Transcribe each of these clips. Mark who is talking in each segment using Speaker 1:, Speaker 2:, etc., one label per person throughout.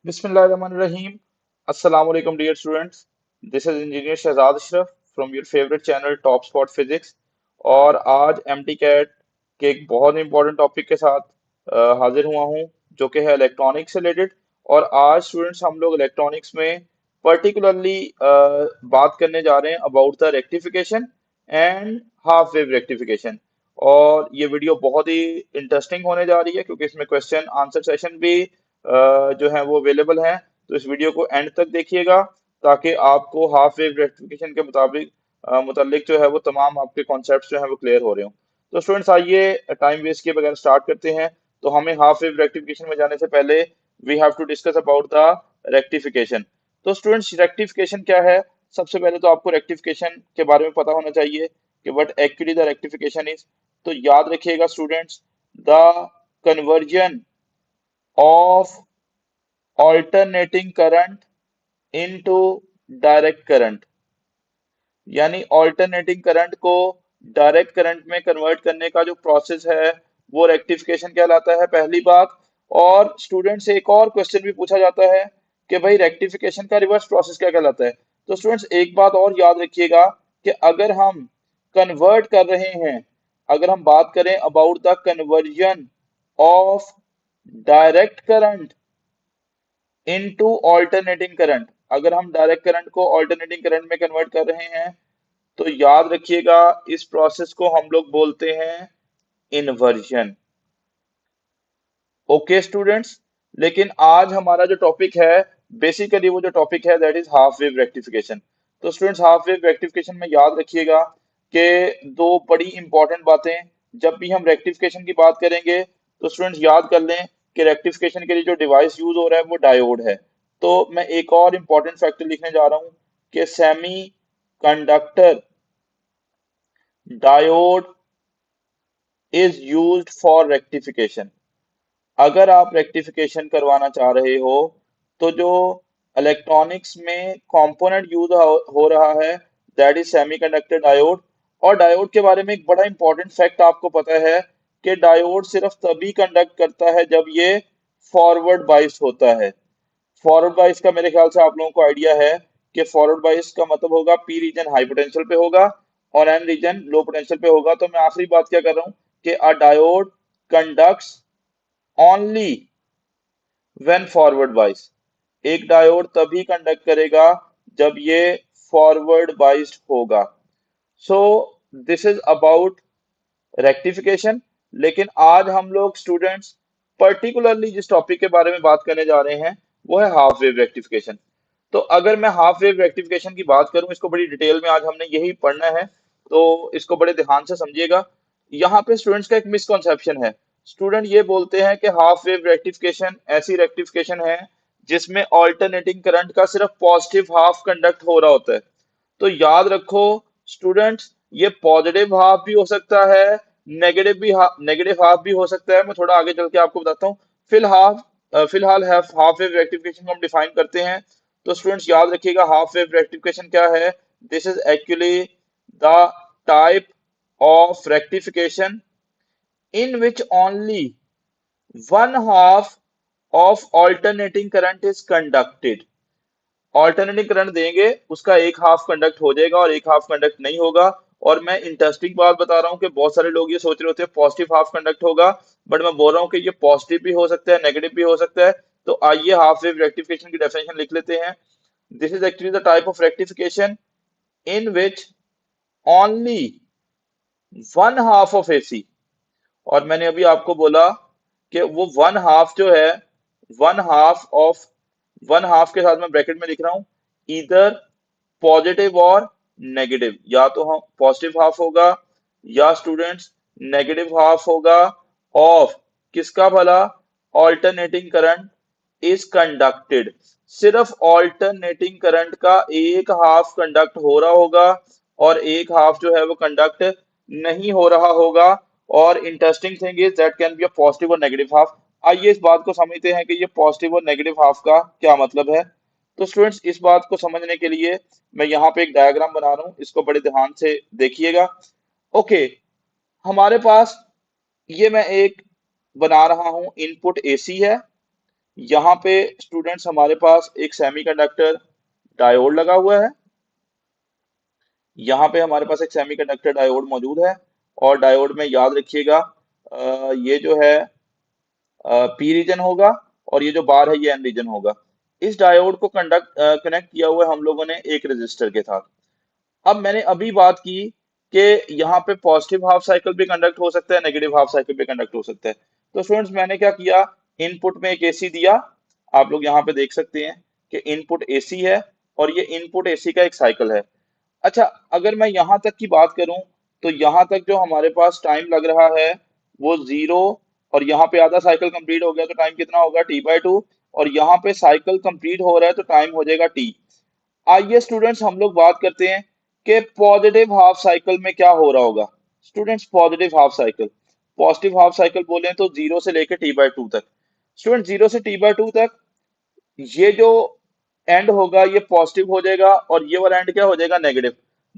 Speaker 1: Bismillahirrahmanirrahim. Assalamu alaikum dear students. This is Engineer Shahzad Ashraf from your favorite channel Top Spot Physics. और आज MT cat के एक बहुत important topic के साथ हाजिर हुआ हूँ जो कि है इलेक्ट्रॉनिक्स से रिलेटेड। और आज स्टूडेंट्स हम लोग इलेक्ट्रॉनिक्स में पर्टिकुलरली बात करने जा रहे हैं about the rectification and half wave rectification. और ये वीडियो बहुत ही इंटरेस्टिंग होने जा रही है क्योंकि इसमें क्वेश्चन आंसर सेशन भी जो है वो अवेलेबल हैं। तो इस वीडियो को एंड तक देखिएगा ताकि आपको हाफ वेव रेक्टिफिकेशन के मुतालिक जो है वो तमाम आपके कॉन्सेप्ट्स जो है वो क्लियर हो रहे हो। तो स्टूडेंट्स आइए टाइम वेस्ट किए बगैर स्टार्ट करते हैं। तो हमें हाफ वेव रेक्टिफिकेशन में जाने से पहले we have to discuss about the rectification. तो स्टूडेंट्स रेक्टिफिकेशन क्या है? सबसे पहले तो आपको रेक्टिफिकेशन के बारे में पता होना चाहिए कि what actually the rectification is. तो याद रखिएगा students, the conversion of alternating current into direct current, यानी ऑल्टरनेटिंग करंट को डायरेक्ट करंट में कन्वर्ट करने का जो प्रोसेस है वो रेक्टिफिकेशन कहलाता है, पहली बात। और स्टूडेंट से एक और क्वेश्चन भी पूछा जाता है कि भाई रेक्टिफिकेशन का रिवर्स प्रोसेस क्या कहलाता है। तो स्टूडेंट्स एक बात और याद रखिएगा कि अगर हम कन्वर्ट कर रहे हैं, अगर हम बात करें about the conversion of direct current into alternating current, अगर हम डायरेक्ट करंट को ऑल्टरनेटिंग करंट में कन्वर्ट कर रहे हैं तो याद रखिएगा इस प्रोसेस को हम लोग बोलते हैं इन्वर्जन। ओके स्टूडेंट्स, लेकिन आज हमारा जो टॉपिक है, बेसिकली वो जो टॉपिक है that is half wave rectification. तो स्टूडेंट्स हाफ वेव रेक्टिफिकेशन में याद रखिएगा कि दो बड़ी इंपॉर्टेंट बातें, जब भी हम रेक्टिफिकेशन की बात करेंगे तो स्टूडेंट्स याद कर लें कि रेक्टिफिकेशन के लिए जो डिवाइस यूज हो रहा है वो डायोड है। तो मैं एक और इंपॉर्टेंट फैक्टर लिखने जा रहा हूँ कि semi conductor diode is used for rectification. अगर आप रेक्टिफिकेशन करवाना चाह रहे हो तो जो इलेक्ट्रॉनिक्स में कंपोनेंट यूज हो रहा है दैट इज सेमीकंडक्टर डायोड। और डायोड के बारे में एक बड़ा इंपॉर्टेंट फैक्ट आपको पता है कि डायोड सिर्फ तभी कंडक्ट करता है जब ये फॉरवर्ड बाइस होता है। फॉरवर्ड बाइस का मेरे ख्याल से आप लोगों को आइडिया है कि फॉरवर्ड बाइस का मतलब होगा पी रीजन हाई पोटेंशियल पे होगा और एन रीजन लो पोटेंशियल पे होगा। तो मैं आखिरी बात क्या कर रहा हूँ कि अ diode conducts only when forward बाइस। एक डायोड तभी कंडक्ट करेगा जब ये फॉरवर्ड बाइस्ड होगा। So this is about rectification. लेकिन आज हम लोग स्टूडेंट्स पर्टिकुलरली जिस टॉपिक के बारे में बात करने जा रहे हैं वो है हाफ वेव रेक्टिफिकेशन। तो अगर मैं हाफ वेव रेक्टिफिकेशन की बात करूं, इसको बड़ी डिटेल में आज हमने यही पढ़ना है, तो इसको बड़े ध्यान से समझिएगा। यहाँ पे स्टूडेंट्स का एक मिसकॉन्सेप्शन है। स्टूडेंट ये बोलते हैं कि हाफ वेव रेक्टिफिकेशन ऐसी रेक्टिफिकेशन है जिसमें ऑल्टरनेटिंग करंट का सिर्फ पॉजिटिव हाफ कंडक्ट हो रहा होता है। तो याद रखो स्टूडेंट्स, ये पॉजिटिव हाफ भी हो सकता है, नेगेटिव हाफ भी हो सकता है। मैं थोड़ा आगे चल के आपको बताता हूँ। फिलहाल हाफ वेव रेक्टिफिकेशन को हम डिफाइन करते हैं। तो स्टूडेंट्स याद रखिएगा हाफ वेव रेक्टिफिकेशन क्या है। This is actually the type of rectification in which only one half of alternating current is conducted। Alternating current देंगे, उसका एक हाफ कंडक्ट हो जाएगा और एक हाफ कंडक्ट नहीं होगा। और मैं इंटरेस्टिंग बात बता रहा हूँ कि बहुत सारे लोग ये सोच रहे होते हैं पॉजिटिव हाफ कंडक्ट होगा, बट मैं बोल रहा हूँ कि ये पॉजिटिव भी हो सकता है, नेगेटिव भी हो सकता है। तो आइए हाफ वेव रेक्टिफिकेशन की डेफिनेशन लिख लेते हैं। This is actually the type of rectification in which only one half of AC, और मैंने अभी आपको बोला कि वो वन हाफ जो है, one half of, one half के साथ मैं ब्रैकेट में लिख रहा हूं इधर पॉजिटिव और नेगेटिव, या तो हम पॉजिटिव हाफ होगा या स्टूडेंट्स नेगेटिव हाफ होगा ऑफ किसका भला, ऑल्टरनेटिंग करंट इज कंडक्टेड। सिर्फ ऑल्टरनेटिंग करंट का एक हाफ कंडक्ट हो रहा होगा और एक हाफ जो है वो कंडक्ट नहीं हो रहा होगा। और interesting thing is that can be a positive और नेगेटिव हाफ। आइए इस बात को समझते हैं कि ये पॉजिटिव और नेगेटिव हाफ का क्या मतलब है। तो स्टूडेंट्स इस बात को समझने के लिए मैं यहाँ पे एक डायग्राम बना रहा हूँ, इसको बड़े ध्यान से देखिएगा। ओके, हमारे पास ये मैं एक बना रहा हूँ, इनपुट एसी है, यहाँ पे स्टूडेंट्स हमारे पास एक सेमीकंडक्टर डायोड लगा हुआ है। यहाँ पे हमारे पास एक सेमीकंडक्टर डायोड मौजूद है, और डायोड में याद रखिएगा ये जो है पी रीजन होगा, और ये जो बार है ये एन रीजन होगा। इस डायोड को कनेक्ट किया हुआ है हम लोगों ने एक रेजिस्टर के साथ। अब मैंने अभी बात की कि यहाँ पे पॉजिटिव हाफ साइकिल भी कंडक्ट हो सकता है, नेगेटिव हाफ साइकिल भी कंडक्ट हो सकता है। तो स्टूडेंट्स मैंने क्या किया, इनपुट में एक एसी दिया। आप लोग यहाँ पे देख सकते हैं कि इनपुट एसी है, और ये इनपुट एसी का एक साइकिल है। अच्छा, अगर मैं यहाँ तक की बात करूं, तो यहाँ तक जो हमारे पास टाइम लग रहा है वो 0, और यहाँ पे आधा साइकिल कंप्लीट हो गया तो टाइम कितना होगा t/2, और यहाँ पे साइकिल कंप्लीट हो रहा है तो टाइम हो जाएगा t। आइए स्टूडेंट्स हम लोग बात करते हैं कि पॉजिटिव हाफ साइकिल में क्या हो रहा होगा। Students positive half cycle, positive half cycle बोले तो 0 से लेकर t/2 तक। स्टूडेंट 0 से t/2 तक ये जो एंड होगा ये पॉजिटिव हो जाएगा, और ये वाला एंड क्या हो जाएगा, नेगेटिव।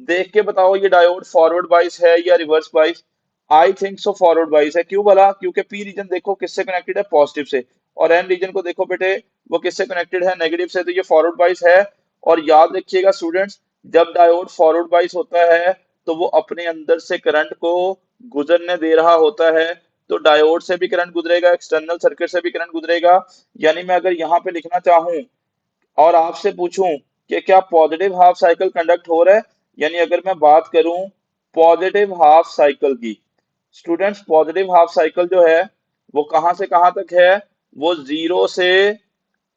Speaker 1: देख के बताओ ये डायोड फॉरवर्ड बाइस है या reverse bias. I think so forward बाइस है। क्यों भला, क्योंकि पी रीजन देखो किससे कनेक्टेड है, पॉजिटिव से, और एन रीजन को देखो बेटे वो किससे कनेक्टेड है, नेगेटिव से, तो ये फॉरवर्ड बाइस है। और याद रखिएगा स्टूडेंट्स, जब डायोड फॉरवर्ड बाइस होता है तो वो अपने अंदर से करंट को गुजरने दे रहा होता है। तो डायोड से भी करंट गुजरेगा, एक्सटर्नल सर्किट से भी करंट गुजरेगा। यानी मैं अगर यहाँ पे लिखना चाहूं और आपसे पूछूं कि क्या पॉजिटिव हाफ साइकिल कंडक्ट हो रहा है, यानी अगर मैं बात करूं पॉजिटिव हाफ साइकिल की, स्टूडेंट्स पॉजिटिव हाफ साइकिल जो है वो कहां से कहां तक है, वो 0 से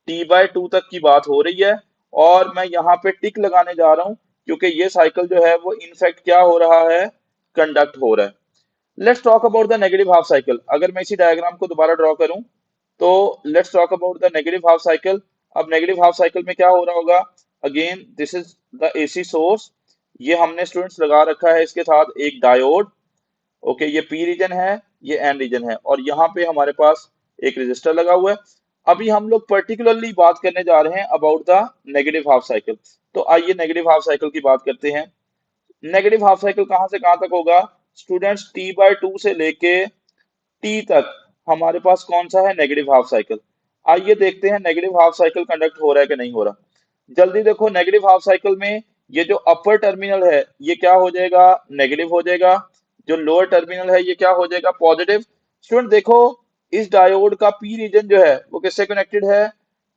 Speaker 1: t/2 तक की बात हो रही है। और मैं यहाँ पे टिक लगाने जा रहा हूं, क्योंकि ये साइकिल जो है वो इनफैक्ट क्या हो रहा है, कंडक्ट हो रहा है। Let's talk about the negative half cycle. अगर मैं इसी डायग्राम को दोबारा ड्रॉ करूं, तो let's talk about the negative half cycle. अब नेगेटिव हाफ साइकिल में क्या हो रहा होगा, again this is the AC source. ये हमने स्टूडेंट्स लगा रखा है इसके साथ एक डायोड। ओके, ये पी रीजन है, ये एन रीजन है, और यहाँ पे हमारे पास एक रेजिस्टर लगा हुआ है। अभी हम लोग पर्टिकुलरली बात करने जा रहे हैं about the negative half cycle. तो आइए नेगेटिव हाफ साइकिल की बात करते हैं। नेगेटिव हाफ साइकिल कहाँ से कहाँ तक होगा, स्टूडेंट्स t/2 से लेके टी तक हमारे पास कौन सा है, नेगेटिव हाफ साइकिल। आइए देखते हैं नेगेटिव हाफ साइकिल कंडक्ट हो रहा है कि नहीं हो रहा। जल्दी देखो, नेगेटिव हाफ साइकिल में ये जो अपर टर्मिनल है ये क्या हो जाएगा, नेगेटिव हो जाएगा। जो लोअर टर्मिनल है ये क्या हो जाएगा, पॉजिटिव। स्टूडेंट देखो, इस डायोड का पी रीजन जो है वो किससे कनेक्टेड है,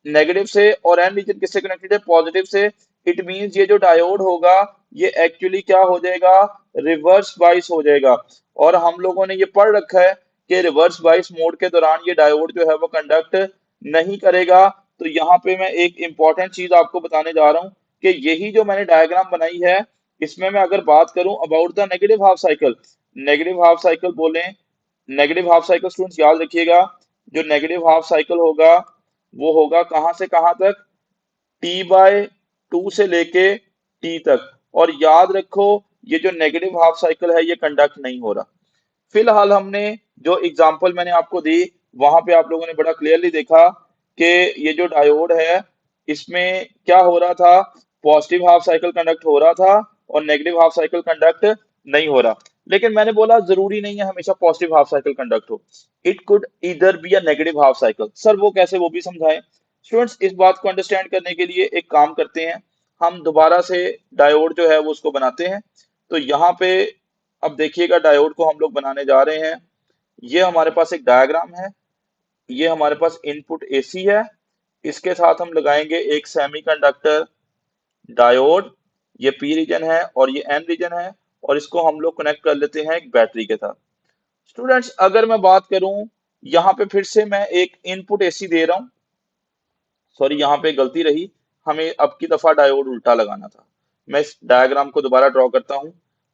Speaker 1: नेगेटिव से, और एन रीजन किससे कनेक्टेड है, पॉजिटिव से। इट मींस ये जो डायोड होगा ये एक्चुअली क्या हो जाएगा, रिवर्स बाइस हो जाएगा। और हम लोगों ने ये पढ़ रखा है कि रिवर्स बाइस मोड के दौरान ये डायोड जो है वो कंडक्ट नहीं करेगा। तो यहाँ पे मैं एक इंपॉर्टेंट चीज आपको बताने जा रहा हूँ कि यही जो मैंने डायग्राम बनाई है, इसमें मैं अगर बात करूं about the negative half cycle, negative half cycle बोले, नेगेटिव हाफ साइकिल स्टूडेंट्स याद रखिएगा, जो नेगेटिव हाफ साइकिल होगा वो होगा कहां से कहां तक, t/2 से लेके t तक। और याद रखो ये जो नेगेटिव हाफ साइकिल है ये कंडक्ट नहीं हो रहा। फिलहाल हमने जो एग्जांपल मैंने आपको दी वहां पे आप लोगों ने बड़ा क्लियरली देखा कि ये जो डायोड है इसमें क्या हो रहा था, पॉजिटिव हाफ साइकिल कंडक्ट हो रहा था और नेगेटिव हाफ साइकिल कंडक्ट नहीं हो रहा। लेकिन मैंने बोला जरूरी नहीं है हमेशा पॉजिटिव हाफ साइकिल कंडक्ट हो, इट कुड इधर be a negative half cycle. Sir वो कैसे, वो भी समझाएं। स्टूडेंट्स इस बात को अंडरस्टैंड करने के लिए एक काम करते हैं, हम दोबारा से डायोड जो है वो उसको बनाते हैं। तो यहाँ पे अब देखिएगा डायोड को हम लोग बनाने जा रहे हैं। ये हमारे पास एक डायग्राम है, ये हमारे पास इनपुट एसी है, इसके साथ हम लगाएंगे एक सेमीकंडक्टर डायोड। ये पी रीजन है और ये एन रीजन है, और इसको हम लोग कनेक्ट कर लेते हैं एक बैटरी के साथ। स्टूडेंट्स अगर मैं बात करूं, यहाँ पे फिर से मैं एक इनपुट एसी दे रहा हूँ। सॉरी यहाँ पे गलती रही, हमें अब की दफा डायोड उल्टा लगाना था। मैं इस डायग्राम को दोबारा ड्रॉ करता हूँ।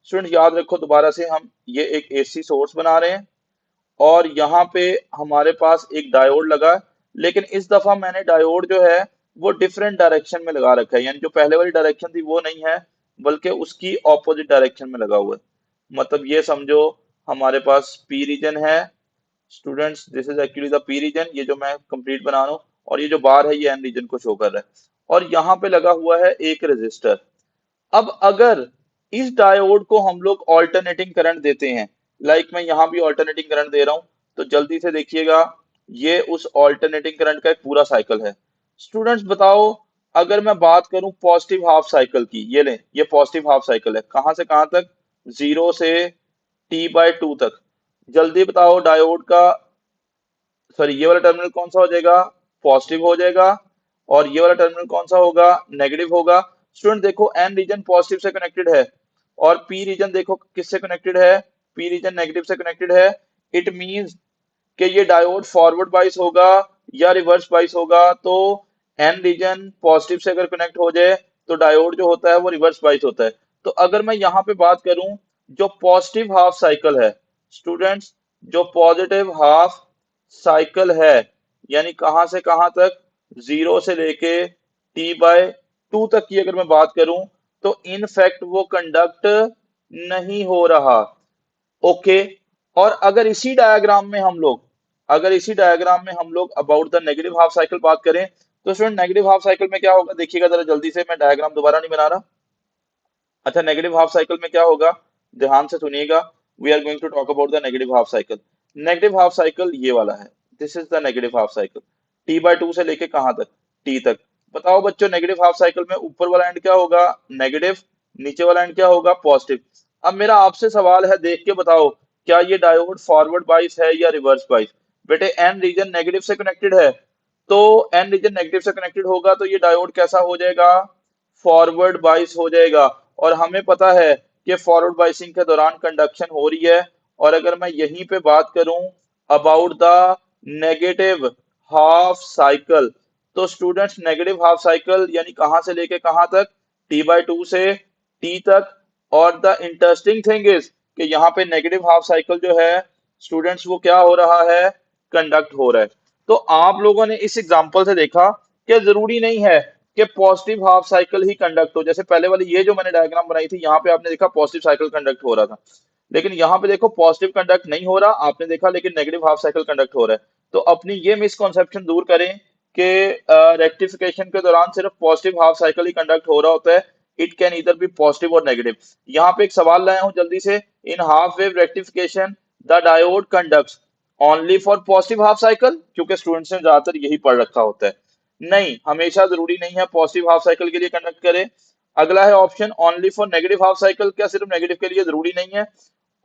Speaker 1: स्टूडेंट याद रखो, दोबारा से हम ये एक एसी सोर्स बना रहे हैं, और यहाँ पे हमारे पास एक डायोड लगा है। लेकिन इस दफा मैंने डायोड जो है वो डिफरेंट डायरेक्शन में लगा रखा है, यानी जो पहले वाली डायरेक्शन थी वो नहीं है, बल्कि उसकी ऑपोजिट डायरेक्शन में लगा हुआ है। मतलब ये समझो हमारे पास पी रीजन है, students this is actually the P region, ये जो मैं कंप्लीट बना रहा हूँ, और ये जो बार है ये एन रीजन को शो कर रहा है, और यहाँ पे लगा हुआ है एक रेजिस्टर। अब अगर इस डायोड को हम लोग ऑल्टरनेटिंग करंट देते हैं, लाइक मैं यहाँ भी ऑल्टरनेटिंग करंट दे रहा हूँ, तो जल्दी से देखिएगा ये उस ऑल्टरनेटिंग करंट का एक पूरा साइकिल है। स्टूडेंट्स बताओ, अगर मैं बात करूं पॉजिटिव हाफ साइकिल की, ये लें, ये पॉजिटिव हाफ साइकिल है, कहां से कहां तक, 0 से T/2 तक। जल्दी बताओ डायोड का, सॉरी ये वाला टर्मिनल कौन सा हो जाएगा, पॉजिटिव हो जाएगा, और ये वाला टर्मिनल कौन सा होगा, नेगेटिव होगा। स्टूडेंट देखो एन रीजन पॉजिटिव से कनेक्टेड है, और पी रीजन देखो किससे कनेक्टेड है, पी रीजन नेगेटिव से कनेक्टेड है। इट मींस कि ये डायोड फॉरवर्ड बाइस होगा या रिवर्स बाइस होगा। तो एन रीजन पॉजिटिव से अगर कनेक्ट हो जाए तो डायोड जो होता है वो रिवर्स बाइस होता है। तो अगर मैं यहाँ पे बात करूं, जो पॉजिटिव हाफ साइकिल है स्टूडेंट्स, जो पॉजिटिव हाफ साइकिल है, यानी कहां से कहां तक, 0 से लेके T/2 तक की अगर मैं बात करूं, तो इन फैक्ट वो कंडक्ट नहीं हो रहा। ओके। और अगर इसी डायग्राम में हम लोग about the negative half cycle बात करें, तो स्टूडेंट नेगेटिव हाफ साइकिल में क्या होगा, देखिएगा जरा जल्दी से, मैं डायग्राम दोबारा नहीं बना रहा। अच्छा, नेगेटिव हाफ साइकिल में क्या होगा, ध्यान से सुनिएगा। We are going to talk about the negative half cycle. Negative half cycle ये वाला है, this is the negative half cycle. T/2 से लेके कहां तक, टी तक। बताओ बच्चों, नेगेटिव हाफ साइकिल में ऊपर वाला एंड क्या होगा, नेगेटिव, नीचे वाला एंड क्या होगा, पॉजिटिव। अब मेरा आपसे सवाल है, देख के बताओ, क्या ये डायोड फॉरवर्ड बाइस है या रिवर्स बाइस। बेटे एन रीजन नेगेटिव से कनेक्टेड है, तो एन रीजन नेगेटिव से कनेक्टेड होगा तो ये डायोड कैसा हो जाएगा, फॉरवर्ड बाइस हो जाएगा। और हमें पता है कि फॉरवर्ड बाइसिंग के दौरान कंडक्शन हो रही है। और अगर मैं यहीं पे बात करूं about the negative half cycle, तो स्टूडेंट्स नेगेटिव हाफ साइकिल यानी कहां से लेके कहां तक, T/2 से टी तक। और द इंटरेस्टिंग थिंग इज कि यहाँ पे नेगेटिव हाफ साइकिल जो है स्टूडेंट्स वो क्या हो रहा है, कंडक्ट हो रहा है। तो आप लोगों ने इस एग्जांपल से देखा कि जरूरी नहीं है कि पॉजिटिव हाफ साइकिल ही कंडक्ट हो। जैसे पहले वाली ये जो मैंने डायग्राम बनाई थी, यहाँ पे आपने देखा पॉजिटिव साइकिल कंडक्ट हो रहा था, लेकिन यहाँ पे देखो पॉजिटिव कंडक्ट नहीं हो रहा, आपने देखा, लेकिन नेगेटिव हाफ साइकिल कंडक्ट हो रहा है। तो अपनी ये मिसकॉन्सेप्शन दूर करें कि रेक्टिफिकेशन के दौरान सिर्फ पॉजिटिव हाफ साइकिल ही कंडक्ट हो रहा होता है। इट कैन इधर बी पॉजिटिव और नेगेटिव। यहाँ पे एक सवाल लाया हूं जल्दी से, in half wave rectification the diode conducts only for positive half cycle, क्योंकि स्टूडेंट्स ने ज्यादातर यही पढ़ रखा होता है। नहीं, हमेशा जरूरी नहीं है पॉजिटिव हाफ साइकिल के लिए कंडक्ट करे। अगला है option only for negative half cycle, क्या सिर्फ नेगेटिव के लिए, जरूरी नहीं है।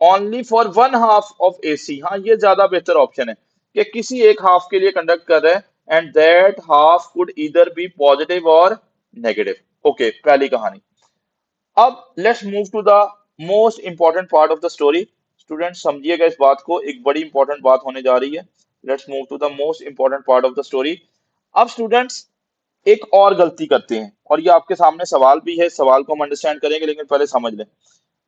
Speaker 1: Only for one half of AC, हाँ ये ज्यादा बेहतर ऑप्शन है कि किसी एक हाफ के लिए कंडक्ट कर रहे हैं, and that half could either be positive और नेगेटिव। ओके, पहली कहानी। अब let's move to the most important part of the story. Student समझिएगा इस बात को, एक बड़ी इंपॉर्टेंट बात होने जा रही है। Let's move to the most important part of the story. अब स्टूडेंट्स एक और गलती करते हैं, और ये आपके सामने सवाल भी है, सवाल को हम अंडरस्टैंड करेंगे, लेकिन पहले समझ लें।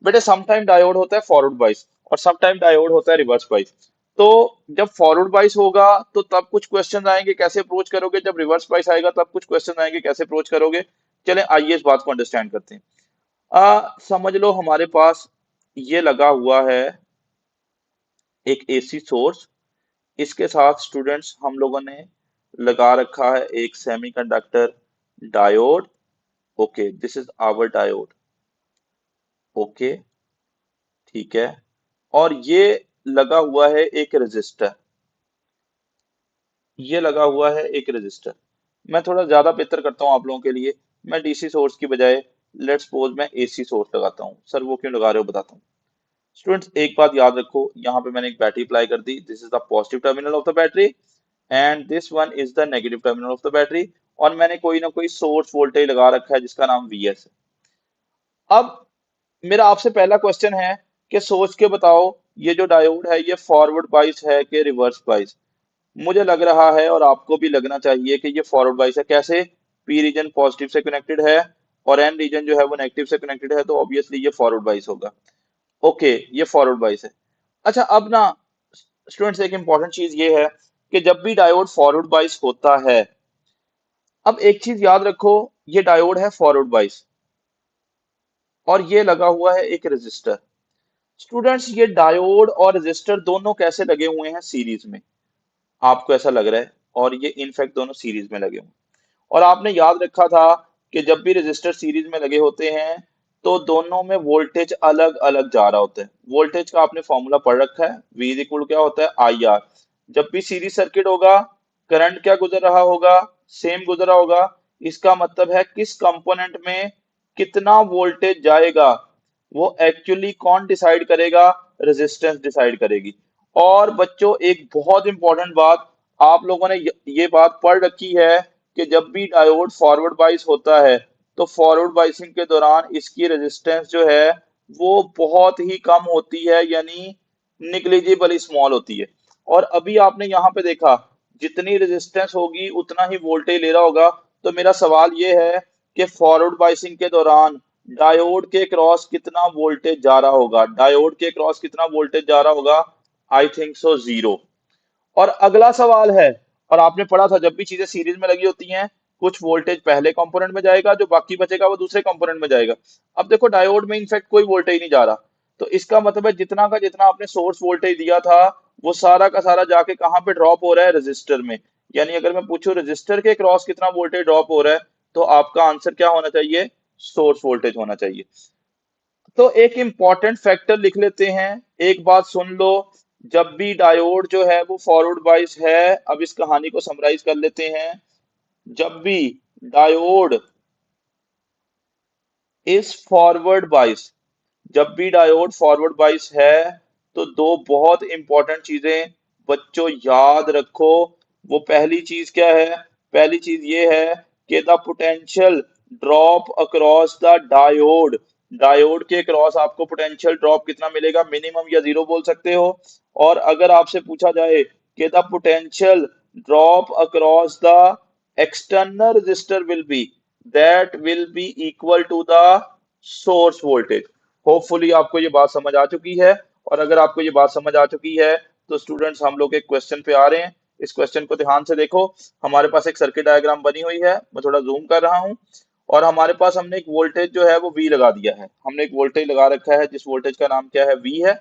Speaker 1: बेटे सम टाइम डायोड होता है फॉरवर्ड बाइस, और सम टाइम डायोड होता है रिवर्स बाइस। तो जब फॉरवर्ड बाइस होगा तो तब कुछ क्वेश्चन आएंगे कैसे अप्रोच करोगे, जब रिवर्स बाइस आएगा तब कुछ क्वेश्चन आएंगे कैसे अप्रोच करोगे। चलें आइए इस बात को अंडरस्टैंड करते हैं। समझ लो हमारे पास ये लगा हुआ है एक एसी सोर्स, इसके साथ स्टूडेंट्स हम लोगों ने लगा रखा है एक semiconductor diode. Okay, this is our diode. Okay, ठीक है। और ये लगा हुआ है एक रेजिस्टर, ये लगा हुआ है एक रेजिस्टर। मैं थोड़ा ज्यादा बेहतर करता हूँ आप लोगों के लिए, मैं डीसी सोर्स की बजाय लेट्स सपोज मैं एसी सोर्स लगाता हूँ। सर वो क्यों लगा रहे हो बताता हूँ। स्टूडेंट्स एक बात याद रखो, यहाँ पे मैंने एक बैटरी अप्लाई कर दी, this is the positive terminal of the battery, and this one is the negative terminal of the battery. और मैंने कोई ना कोई सोर्स वोल्टेज लगा रखा है जिसका नाम वीएस है। अब मेरा आपसे पहला क्वेश्चन है कि सोच के बताओ, ये जो डायोड है ये फॉरवर्ड बाइस है कि रिवर्स बाइस। मुझे लग रहा है और आपको भी लगना चाहिए कि ये फॉरवर्ड बाइस है। कैसे, पी रीजन पॉजिटिव से कनेक्टेड है और एन रीजन जो है वो नेगेटिव से कनेक्टेड है, तो ऑब्वियसली ये फॉरवर्ड बाइस होगा। ओके, ये फॉरवर्ड बाइस है। अच्छा अब ना स्टूडेंट्स एक इंपॉर्टेंट चीज ये है कि जब भी डायोड फॉरवर्ड बाइस होता है, अब एक चीज याद रखो, ये डायोड है फॉरवर्ड बाइस और ये लगा हुआ है एक रेजिस्टर। स्टूडेंट्स ये डायोड और रेजिस्टर दोनों कैसे लगे हुए हैं, सीरीज में, आपको ऐसा लग रहा है, और ये इनफैक्ट दोनों सीरीज में लगे हुए हैं। और आपने याद रखा था कि जब भी रेजिस्टर सीरीज में लगे होते हैं तो दोनों में वोल्टेज अलग अलग जा रहा होता है। वोल्टेज का आपने फॉर्मूला पढ़ रखा है, V इज इक्वल क्या होता है, आई आर। जब भी सीरीज सर्किट होगा, करंट क्या गुजर रहा होगा, सेम गुजर रहा होगा। इसका मतलब है किस कंपोनेंट में कितना वोल्टेज जाएगा, वो एक्चुअली कौन डिसाइड करेगा, रेजिस्टेंस डिसाइड करेगी। और बच्चों एक बहुत इंपॉर्टेंट बात, आप लोगों ने ये बात पढ़ रखी है कि जब भी डायोड फॉरवर्ड बाइस होता है तो फॉरवर्ड बाइसिंग के दौरान इसकी रेजिस्टेंस जो है वो बहुत ही कम होती है, यानी निग्लिजिबल स्मॉल होती है। और अभी आपने यहाँ पे देखा, जितनी रेजिस्टेंस होगी उतना ही वोल्टेज ले रहा होगा। तो मेरा सवाल ये है कि फॉरवर्ड बाइसिंग के दौरान डायोड के क्रॉस कितना वोल्टेज जा रहा होगा, डायोड के क्रॉस कितना वोल्टेज जा रहा होगा, आई थिंक सो जीरो। और अगला सवाल है, और आपने पढ़ा था जब भी चीजें सीरीज में लगी होती हैं, कुछ वोल्टेज पहले कंपोनेंट में जाएगा, जो बाकी बचेगा वो दूसरे कंपोनेंट में जाएगा। अब देखो डायोड में इनफैक्ट कोई वोल्टेज नहीं जा रहा, तो इसका मतलब है जितना का जितना आपने सोर्स वोल्टेज दिया था वो सारा का सारा जाके कहाँ पे ड्रॉप हो रहा है, रजिस्टर में। यानी अगर मैं पूछूं रजिस्टर के क्रॉस कितना वोल्टेज ड्रॉप हो रहा है, तो आपका आंसर क्या होना चाहिए, सोर्स वोल्टेज होना चाहिए। तो एक इंपॉर्टेंट फैक्टर लिख लेते हैं, एक बात सुन लो, जब भी डायोड जो है वो फॉरवर्ड बाइस है, अब इस कहानी को समराइज कर लेते हैं। जब भी डायोड इज फॉरवर्ड बाइस, जब भी डायोड फॉरवर्ड बाइस है, तो दो बहुत इंपॉर्टेंट चीजें बच्चों याद रखो। वो पहली चीज क्या है, पहली चीज ये है कि the potential drop across the diode, diode के क्रॉस आपको पोटेंशियल ड्रॉप कितना मिलेगा, मिनिमम या जीरो बोल सकते हो। और अगर आपसे पूछा जाए कि the potential drop across the external resistor will be, that will be equal to the source voltage। Hopefully आपको ये बात समझ आ चुकी है। और अगर आपको ये बात समझ आ चुकी है तो स्टूडेंट्स हम लोग एक क्वेश्चन पे आ रहे हैं। इस क्वेश्चन को ध्यान से देखो। हमारे पास एक सर्किट डायग्राम बनी हुई है, मैं थोड़ा जूम कर रहा हूँ। और हमारे पास हमने एक वोल्टेज जो है वो V लगा दिया है, हमने एक वोल्टेज लगा रखा है जिस वोल्टेज का नाम क्या है, V है।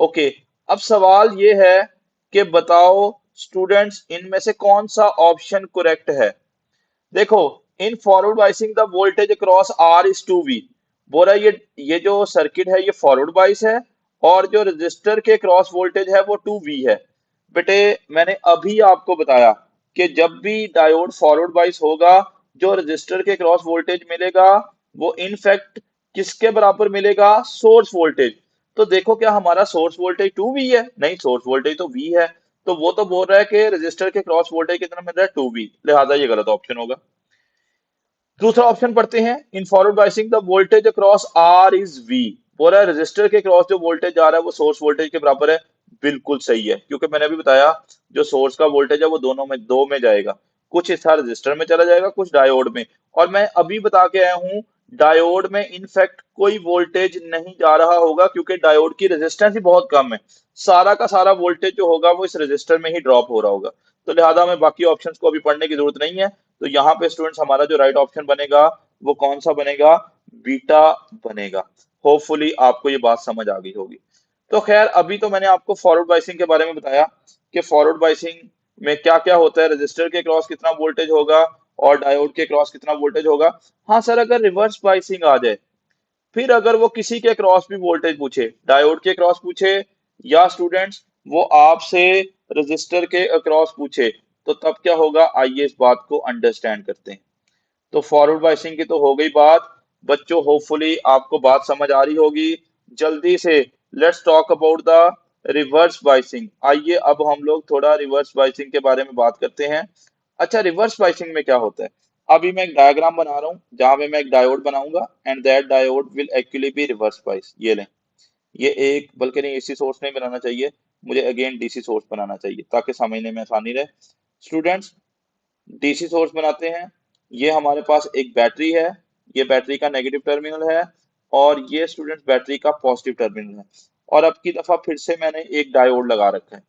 Speaker 1: ओके, अब सवाल ये है कि बताओ स्टूडेंट्स इनमें से कौन सा ऑप्शन करेक्ट है। देखो, in forward biasing the voltage across R is two V, बोल रहा है ये जो सर्किट है ये फॉरवर्ड बाइस है, और जो रजिस्टर के क्रॉस वोल्टेज है वो टू वी है। बेटे मैंने अभी आपको बताया कि जब भी डायोड फॉरवर्ड बाइस होगा, जो रजिस्टर के क्रॉस वोल्टेज मिलेगा वो इनफैक्ट किसके बराबर मिलेगा, सोर्स वोल्टेज। तो देखो क्या हमारा सोर्स वोल्टेज टू वी है, नहीं सोर्स वोल्टेज तो वी है। तो वो तो बोल रहा है कि रजिस्टर के क्रॉस वोल्टेज कितना मिल रहा है, टू वी, लिहाजा ये गलत ऑप्शन होगा। दूसरा ऑप्शन पढ़ते हैं, in forward biasing the voltage across R is V, बोल रहा है रजिस्टर के क्रॉस जो वोल्टेज आ रहा है वो सोर्स वोल्टेज के बराबर है। बिल्कुल सही है, क्योंकि मैंने अभी बताया जो सोर्स का वोल्टेज है वो दोनों में दो में जाएगा, कुछ हिस्सा रजिस्टर में चला जाएगा, कुछ डायोड में। और मैं अभी बता के आया हूँ डायोड में इनफैक्ट कोई वोल्टेज नहीं जा रहा होगा, क्योंकि डायोड की रेजिस्टेंस ही बहुत कम है। सारा का सारा वोल्टेज जो होगा वो इस रजिस्टर में ही ड्रॉप हो रहा होगा। तो लिहाजा हमें बाकी ऑप्शंस को अभी पढ़ने की जरूरत नहीं है। तो यहाँ पे स्टूडेंट्स हमारा जो राइट ऑप्शन बनेगा वो कौन सा बनेगा, बीटा बनेगा। होपफुली आपको ये बात समझ आ गई होगी। तो खैर अभी तो मैंने आपको फॉरवर्ड बाइसिंग के बारे में बताया कि फॉरवर्ड बाइसिंग में क्या क्या होता है, रजिस्टर के क्रॉस कितना वोल्टेज होगा और डायोड के क्रॉस कितना वोल्टेज होगा। हाँ सर, अगर रिवर्स बाइसिंग आ जाए, फिर अगर वो किसी के क्रॉस भी वोल्टेज पूछे, डायोड के क्रॉस पूछे, या स्टूडेंट्स वो आपसे रजिस्टर के अक्रॉस पूछे, तो तब क्या होगा, आइए इस बात को अंडरस्टैंड करते हैं। तो फॉरवर्ड बाइसिंग की तो हो गई बात बच्चों, होपफुली आपको बात समझ आ रही होगी। जल्दी से let's talk about the reverse biasing. आइए अब हम लोग थोड़ा रिवर्स बाइसिंग के बारे में बात करते हैं। अच्छा, रिवर्स बाइसिंग में क्या होता है, अभी मैं एक डायग्राम बना रहा हूँ जहां पे मैं एक डायोड बनाऊंगा and that diode will actually be reverse bias. ये लें, ये एक, बल्कि नहीं एसी सोर्स नहीं बनाना चाहिए, मुझे अगेन डीसी सोर्स बनाना चाहिए ताकि समझने में आसानी रहे। स्टूडेंट्स डीसी सोर्स बनाते हैं। ये हमारे पास एक बैटरी है, ये बैटरी का नेगेटिव टर्मिनल है, और ये स्टूडेंट्स बैटरी का पॉजिटिव टर्मिनल है। और अब की दफा फिर से मैंने एक डायोड लगा रखा है।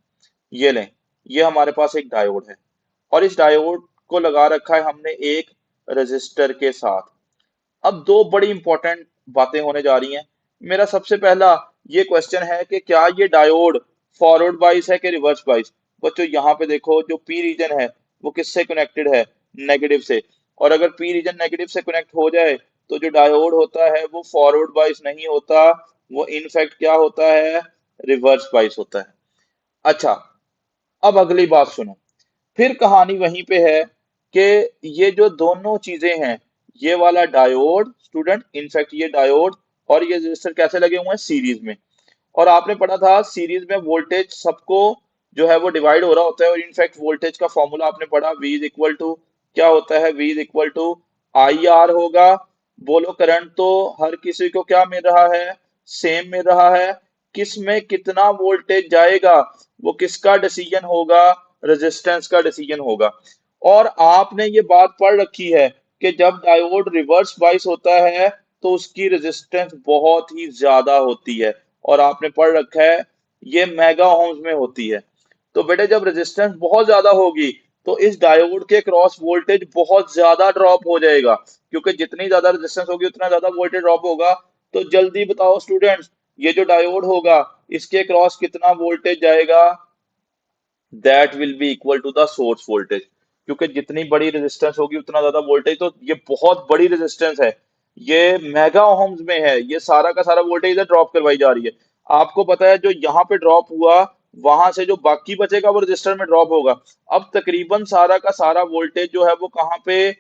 Speaker 1: ये लें, ये हमारे पास एक डायोड है, और इस डायोड को लगा रखा है हमने एक रजिस्टर के साथ। अब दो बड़ी इंपॉर्टेंट बातें होने जा रही हैं। मेरा सबसे पहला ये क्वेश्चन है कि क्या ये डायोड फॉरवर्ड बाइस है कि रिवर्स बाइस। बच्चों यहाँ पे देखो, जो पी रीजन है वो किससे कनेक्टेड है, नेगेटिव से। और अगर पी रीजन नेगेटिव से कनेक्ट हो जाए तो जो डायोड होता है वो फॉरवर्ड बाइस नहीं होता, वो इनफैक्ट क्या होता है, रिवर्स बाइस होता है। अच्छा, अब अगली बात सुनो, फिर कहानी वहीं पे है कि ये जो दोनों चीजें हैं, ये वाला डायोड स्टूडेंट, इनफैक्ट ये डायोड और ये रेजिस्टर कैसे लगे हुए हैं, सीरीज में। और आपने पढ़ा था सीरीज में वोल्टेज सबको जो है वो डिवाइड हो रहा होता है, और इनफैक्ट वोल्टेज का फॉर्मूला आपने पढ़ा, V इज इक्वल टू क्या होता है, V is equal to I R होगा। बोलो करंट तो हर किसी को क्या मिल रहा है, सेम मिल रहा है। किस में कितना वोल्टेज जाएगा, वो किसका डिसीजन होगा, रेजिस्टेंस का डिसीजन होगा। और आपने ये बात पढ़ रखी है कि जब डायोड रिवर्स बाइस होता है तो उसकी रेजिस्टेंस बहुत ही ज्यादा होती है, और आपने पढ़ रखा है ये मेगा ओम्स में होती है। तो बेटे जब रेजिस्टेंस बहुत ज्यादा होगी तो इस डायोड के क्रॉस वोल्टेज बहुत ज्यादा ड्रॉप हो जाएगा, क्योंकि जितनी ज्यादा रेजिस्टेंस होगी उतना ज्यादा वोल्टेज ड्रॉप होगा। तो जल्दी बताओ स्टूडेंट्स, ये जो डायोड होगा इसके क्रॉस कितना वोल्टेज जाएगा, that will be equal to the source voltage. क्योंकि जितनी बड़ी रेजिस्टेंस होगी उतना ज्यादा वोल्टेज, तो ये बहुत बड़ी रेजिस्टेंस है, ये मेगा ओम्स में है, ये सारा का सारा वोल्टेज इधर ड्रॉप करवाई जा रही है। आपको पता है जो यहाँ पे ड्रॉप हुआ, वहां से जो बाकी बचेगा वो रजिस्टर में ड्रॉप होगा। अब तकरीबन सारा का सारा वोल्टेज जो है वो कहाँ पे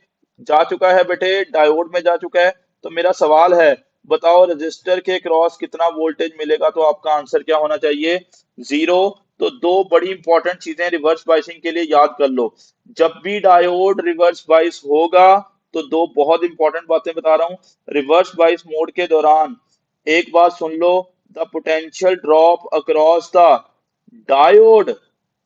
Speaker 1: जा चुका है बेटे, डायोड में जा चुका है। तो मेरा सवाल है, बताओ रजिस्टर के क्रॉस कितना वोल्टेज मिलेगा, तो आपका आंसर क्या होना चाहिए, जीरो। तो दो बड़ी इंपॉर्टेंट चीजें रिवर्स बाइसिंग के लिए याद कर लो। जब भी डायोड रिवर्स बाइस होगा, तो दो बहुत इंपॉर्टेंट बातें बता रहा हूं। रिवर्स बाइस मोड के दौरान एक बात सुन लो, the potential drop across the diode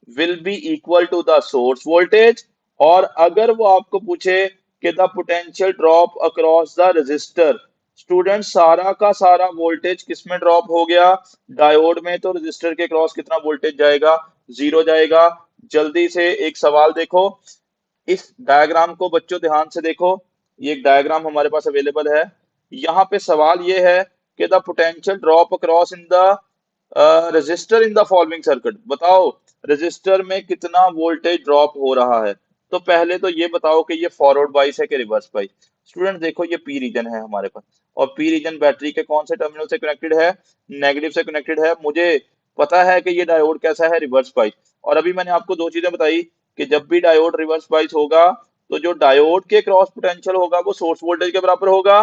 Speaker 1: will be equal to the source voltage. और अगर वो आपको पूछे कि the potential drop across the resistor, student सारा का सारा वोल्टेज किस में ड्रॉप हो गया, डायोड में, तो रेजिस्टर के क्रॉस कितना वोल्टेज जाएगा, जीरो जाएगा। जल्दी से एक सवाल देखो, इस डायग्राम को बच्चों ध्यान से देखो, ये एक डायग्राम हमारे पास अवेलेबल है। यहाँ पे सवाल ये है कि the potential drop across in the resistor in the following circuit, बताओ रेजिस्टर में कितना वोल्टेज ड्रॉप हो रहा है। तो पहले तो ये बताओ कि ये फॉरवर्ड बाइस है कि रिवर्स बाइस। स्टूडेंट देखो ये पी रीजन है हमारे पास, और पी रीजन बैटरी के कौन से टर्मिनल से कनेक्टेड है, नेगेटिव से कनेक्टेड है। मुझे पता है कि ये डायोड कैसा है, रिवर्स बाइस। और अभी मैंने आपको दो चीजें बताई कि जब भी डायोड रिवर्स बाइस होगा तो जो डायोड के क्रॉस पोटेंशियल होगा वो सोर्स वोल्टेज के बराबर होगा,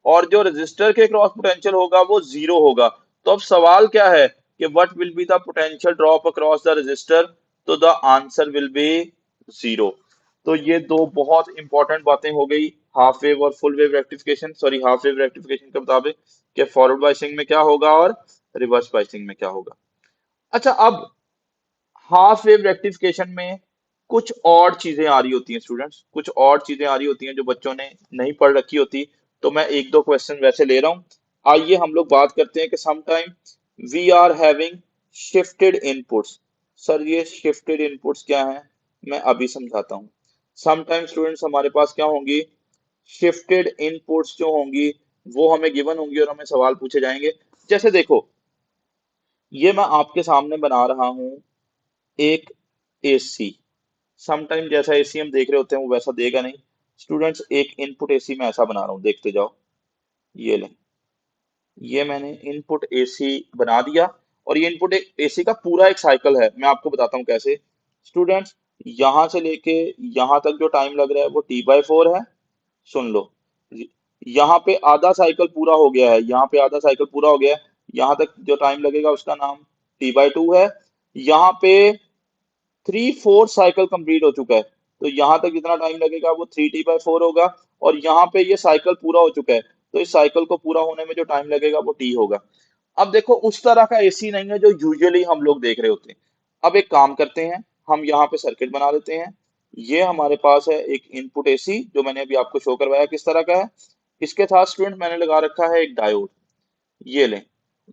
Speaker 1: और जो रेजिस्टर के क्रॉस पोटेंशियल होगा वो जीरो होगा। तो अब सवाल क्या है कि what will be the potential drop across the resistor, तो the answer will be zero. तो ये दो बहुत इंपॉर्टेंट बातें हो गई, हाफ वेव और full wave rectification, sorry half wave rectification के मुताबिक, कि फॉरवर्ड बाइसिंग में क्या होगा और रिवर्स बाइसिंग में क्या होगा। अच्छा, अब हाफ वेव रेक्टिफिकेशन में कुछ और चीजें आ रही होती हैं स्टूडेंट्स, कुछ और चीजें आ रही होती हैं जो बच्चों ने नहीं पढ़ रखी होती। तो मैं एक दो क्वेश्चन वैसे ले रहा हूं। आइए हम लोग बात करते हैं कि sometime we are having shifted inputs. Sir ये शिफ्टेड इनपुट्स क्या है, मैं अभी समझाता हूँ। समटाइम स्टूडेंट्स हमारे पास क्या होंगी, शिफ्टेड इनपुट्स जो होंगी वो हमें गिवन होंगी और हमें सवाल पूछे जाएंगे। जैसे देखो, ये मैं आपके सामने बना रहा हूं एक एसी। समटाइम जैसा एसी हम देख रहे होते हैं वो वैसा देगा नहीं। स्टूडेंट्स एक इनपुट एसी मैं ऐसा बना रहा हूँ, देखते जाओ। ये लें, ये मैंने इनपुट एसी बना दिया, और ये इनपुट एसी का पूरा एक साइकिल है, मैं आपको बताता हूँ कैसे। स्टूडेंट्स यहां से लेके यहां तक जो टाइम लग रहा है वो T/4 है। सुन लो, यहाँ पे आधा साइकिल पूरा हो गया है, यहाँ पे आधा साइकिल पूरा हो गया है, यहाँ तक जो टाइम लगेगा उसका नाम T/2 है। यहाँ पे 3/4 साइकिल कंप्लीट हो चुका है, तो यहाँ तक जितना टाइम लगेगा वो 3T/4 होगा। और यहाँ पे ये साइकिल पूरा हो चुका है, तो इस साइकिल को पूरा होने में जो टाइम लगेगा वो T होगा। अब देखो उस तरह का एसी नहीं है जो यूजुअली हम लोग देख रहे होते हैं। अब एक काम करते हैं, हम यहाँ पे सर्किट बना लेते हैं। ये हमारे पास है एक इनपुट एसी जो मैंने अभी आपको शो करवाया किस तरह का है। इसके साथ स्टूडेंट मैंने लगा रखा है एक डायोड, ये लें,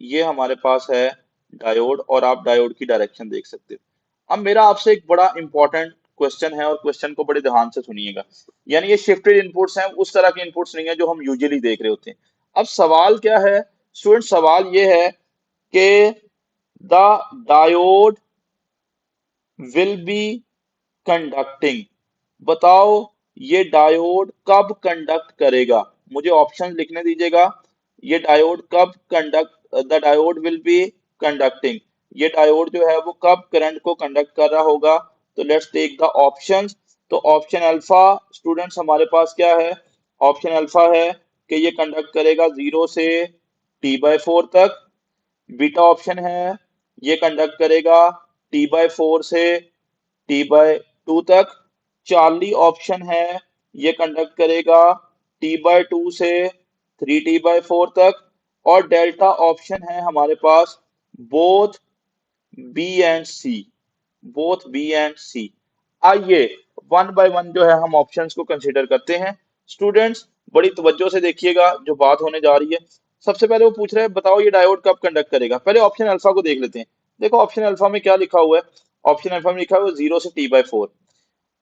Speaker 1: ये हमारे पास है डायोड, और आप डायोड की डायरेक्शन देख सकते हो। अब मेरा आपसे एक बड़ा इंपॉर्टेंट क्वेश्चन है, और क्वेश्चन को बड़े ध्यान से सुनिएगा। यानी ये शिफ्टेड इनपुट्स हैं, उस तरह के इनपुट्स नहीं है जो हम यूजुअली देख रहे होते हैं। अब सवाल क्या है स्टूडेंट, सवाल ये है कि the diode will be conducting, बताओ ये डायोड कब कंडक्ट करेगा, मुझे ऑप्शन लिखने दीजिएगा। ये डायोड कब conduct, the diode will be conducting, ये डायोड जो है वो कब करंट को कंडक्ट कर रहा होगा। तो लेट्स टेक द ऑप्शंस। तो ऑप्शन अल्फा स्टूडेंट्स हमारे पास क्या है, ऑप्शन अल्फा है कि ये कंडक्ट करेगा 0 से t/4 तक। बीटा ऑप्शन है ये कंडक्ट करेगा t/4 से t/2 तक। चार्ली ऑप्शन है ये कंडक्ट करेगा t/2 से 3t/4 तक। और डेल्टा ऑप्शन है हमारे पास both B and C, both B and C. आइए वन बाय वन जो है हम ऑप्शंस को कंसीडर करते हैं। स्टूडेंट्स बड़ी तवज्जो से देखिएगा जो बात होने जा रही है। सबसे पहले वो पूछ रहे हैं बताओ ये डायोड कब कंडक्ट करेगा। पहले ऑप्शन अल्फा को देख लेते हैं। देखो ऑप्शन अल्फा में क्या लिखा हुआ है, ऑप्शन अल्फा में लिखा हुआ है 0 से t/4।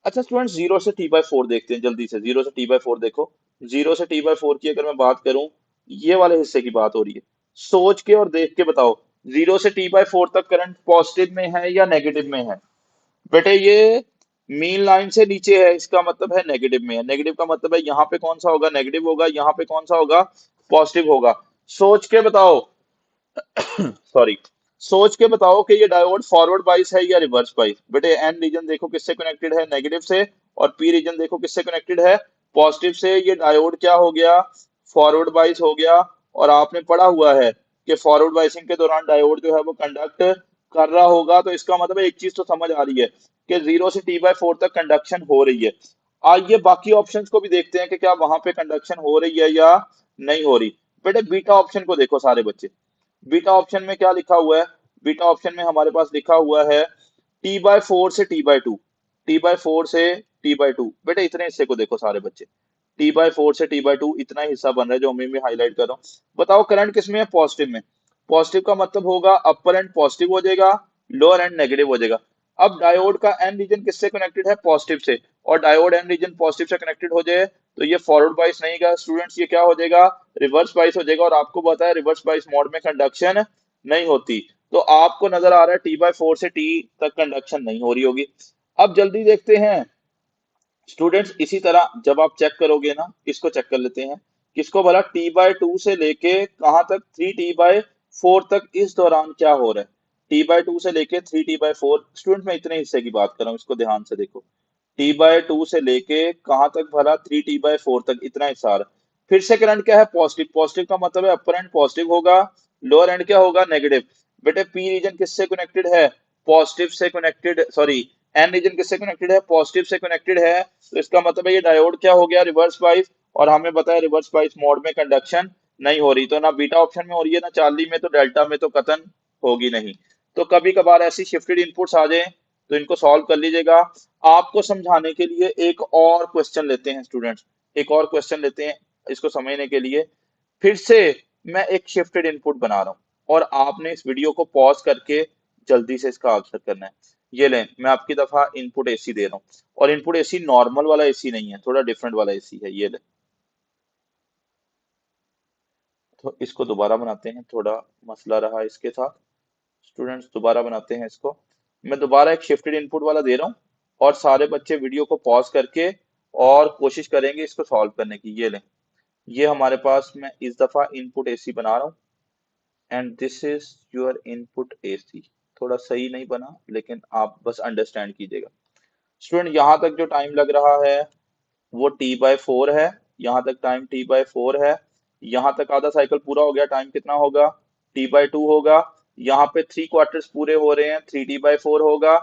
Speaker 1: अच्छा स्टूडेंट 0 से t/4 देखते हैं जल्दी से। 0 से t/4 देखो, 0 से t/4 की अगर मैं बात करूं, ये वाले हिस्से की बात हो रही है। सोच के और देख के बताओ 0 से t/4 तक करंट पॉजिटिव में है या नेगेटिव में है। बेटे ये मीन लाइन से नीचे है, इसका मतलब है नेगेटिव में है। नेगेटिव का मतलब है यहाँ पे कौन सा होगा, नेगेटिव होगा। यहाँ पे कौन सा होगा, पॉजिटिव होगा। सोच के बताओ, सॉरी, सोच के बताओ कि ये डायोड फॉरवर्ड बाइस है या रिवर्स बाइस। बेटे एन रीजन देखो किससे कनेक्टेड है, नेगेटिव से। और पी रीजन देखो किससे कनेक्टेड है, पॉजिटिव से। ये डायोड क्या हो गया, फॉरवर्ड बाइस हो गया। और आपने पढ़ा हुआ है कि फॉरवर्ड बाइसिंग के दौरान डायोड जो है वो कंडक्ट कर रहा होगा। तो इसका मतलब है एक चीज तो समझ आ रही है कि 0 से t/4 तक कंडक्शन हो रही है। आइए बाकी ऑप्शंस को भी देखते हैं कि क्या वहां पे कंडक्शन हो रही है या नहीं हो रही। बेटे बीटा ऑप्शन को देखो सारे बच्चे। बीटा ऑप्शन में क्या लिखा हुआ है, बीटा ऑप्शन में हमारे पास लिखा हुआ है t/4 से t/2, t/4 से t/2। बेटे इतने हिस्से को देखो सारे बच्चे, t/4 से t/2 इतना हिस्सा बन रहा है जो मैं भी हाईलाइट कर रहा हूँ। बताओ करंट किस में है, पॉजिटिव में। पॉजिटिव का मतलब होगा अपर एंड पॉजिटिव हो जाएगा, लोअर एंड नेगेटिव हो जाएगा। अब डायोड का एन रीजन किससे कनेक्टेड है, पॉजिटिव से। और डायोड एन रीजन पॉजिटिव से कनेक्टेड हो जाए तो ये फॉरवर्ड बाइस नहीं का स्टूडेंट्स, ये क्या हो जाएगा, रिवर्स बाइस हो जाएगा। और आपको पता है रिवर्स बाइस मोड में कंडक्शन नहीं होती। तो आपको नजर आ रहा है t/4 से t तक कंडक्शन नहीं हो रही होगी। अब जल्दी देखते हैं स्टूडेंट्स, इसी तरह जब आप चेक करोगे ना, इसको चेक कर लेते हैं। किसको भला, t/2 से लेके कहां तक, 3t/4 तक। इस दौरान क्या हो रहा है, t/2 से लेके 3t/4। स्टूडेंट मैं इतने हिस्से की बात कर रहा हूँ, इसको ध्यान से देखो। t/2 से लेके कहां तक भला, 3t/4 तक इतना हिस्सा आ रहा है। फिर से करंट क्या है, पॉजिटिव। पॉजिटिव का मतलब है अपर एंड पॉजिटिव होगा, लोअर एंड क्या होगा, नेगेटिव। बेटे पी रीजन किससे कनेक्टेड है, पॉजिटिव से कनेक्टेड, सॉरी एन रीजन किससे कनेक्टेड है, पॉजिटिव से कनेक्टेड है। तो इसका मतलब है ये डायोड क्या हो गया, रिवर्स बाइस। और हमें बताया रिवर्स बाइस मोड में कंडक्शन नहीं हो रही। तो ना बीटा ऑप्शन में हो रही है, ना चार्ली में, तो डेल्टा में तो कतन होगी नहीं। तो कभी कभार ऐसी शिफ्टेड इनपुट्स आ जाए तो इनको सॉल्व कर लीजिएगा। आपको समझाने के लिए एक और क्वेश्चन लेते हैं स्टूडेंट्स, एक और क्वेश्चन लेते हैं इसको समझने के लिए। फिर से मैं एक शिफ्टेड इनपुट बना रहा हूँ और आपने इस वीडियो को पॉज करके जल्दी से इसका आंसर करना है। ये लें, मैं आपकी दफा इनपुट एसी दे रहा हूँ। और इनपुट एसी नॉर्मल वाला एसी नहीं है, थोड़ा डिफरेंट वाला एसी है। ये लें, तो इसको दोबारा बनाते हैं, थोड़ा मसला रहा इसके साथ। स्टूडेंट्स दोबारा बनाते हैं इसको। मैं दोबारा एक शिफ्टेड इनपुट वाला दे रहा हूँ और सारे बच्चे वीडियो को पॉज करके और कोशिश करेंगे इसको सॉल्व करने की। ये लें, ये हमारे पास मैं इस दफा इनपुट एसी बना रहा हूँ and this is your input AC. थोड़ा सही नहीं बना लेकिन आप बस अंडरस्टैंड कीजिएगा। स्टूडेंट यहाँ तक जो टाइम लग रहा है वो t/4 है, यहाँ तक टाइम t/4 है। यहाँ तक आधा साइकिल पूरा हो गया, टाइम कितना होगा, t/2 होगा। यहाँ पे 3 क्वार्टर्स पूरे हो रहे हैं, 3t/4 होगा।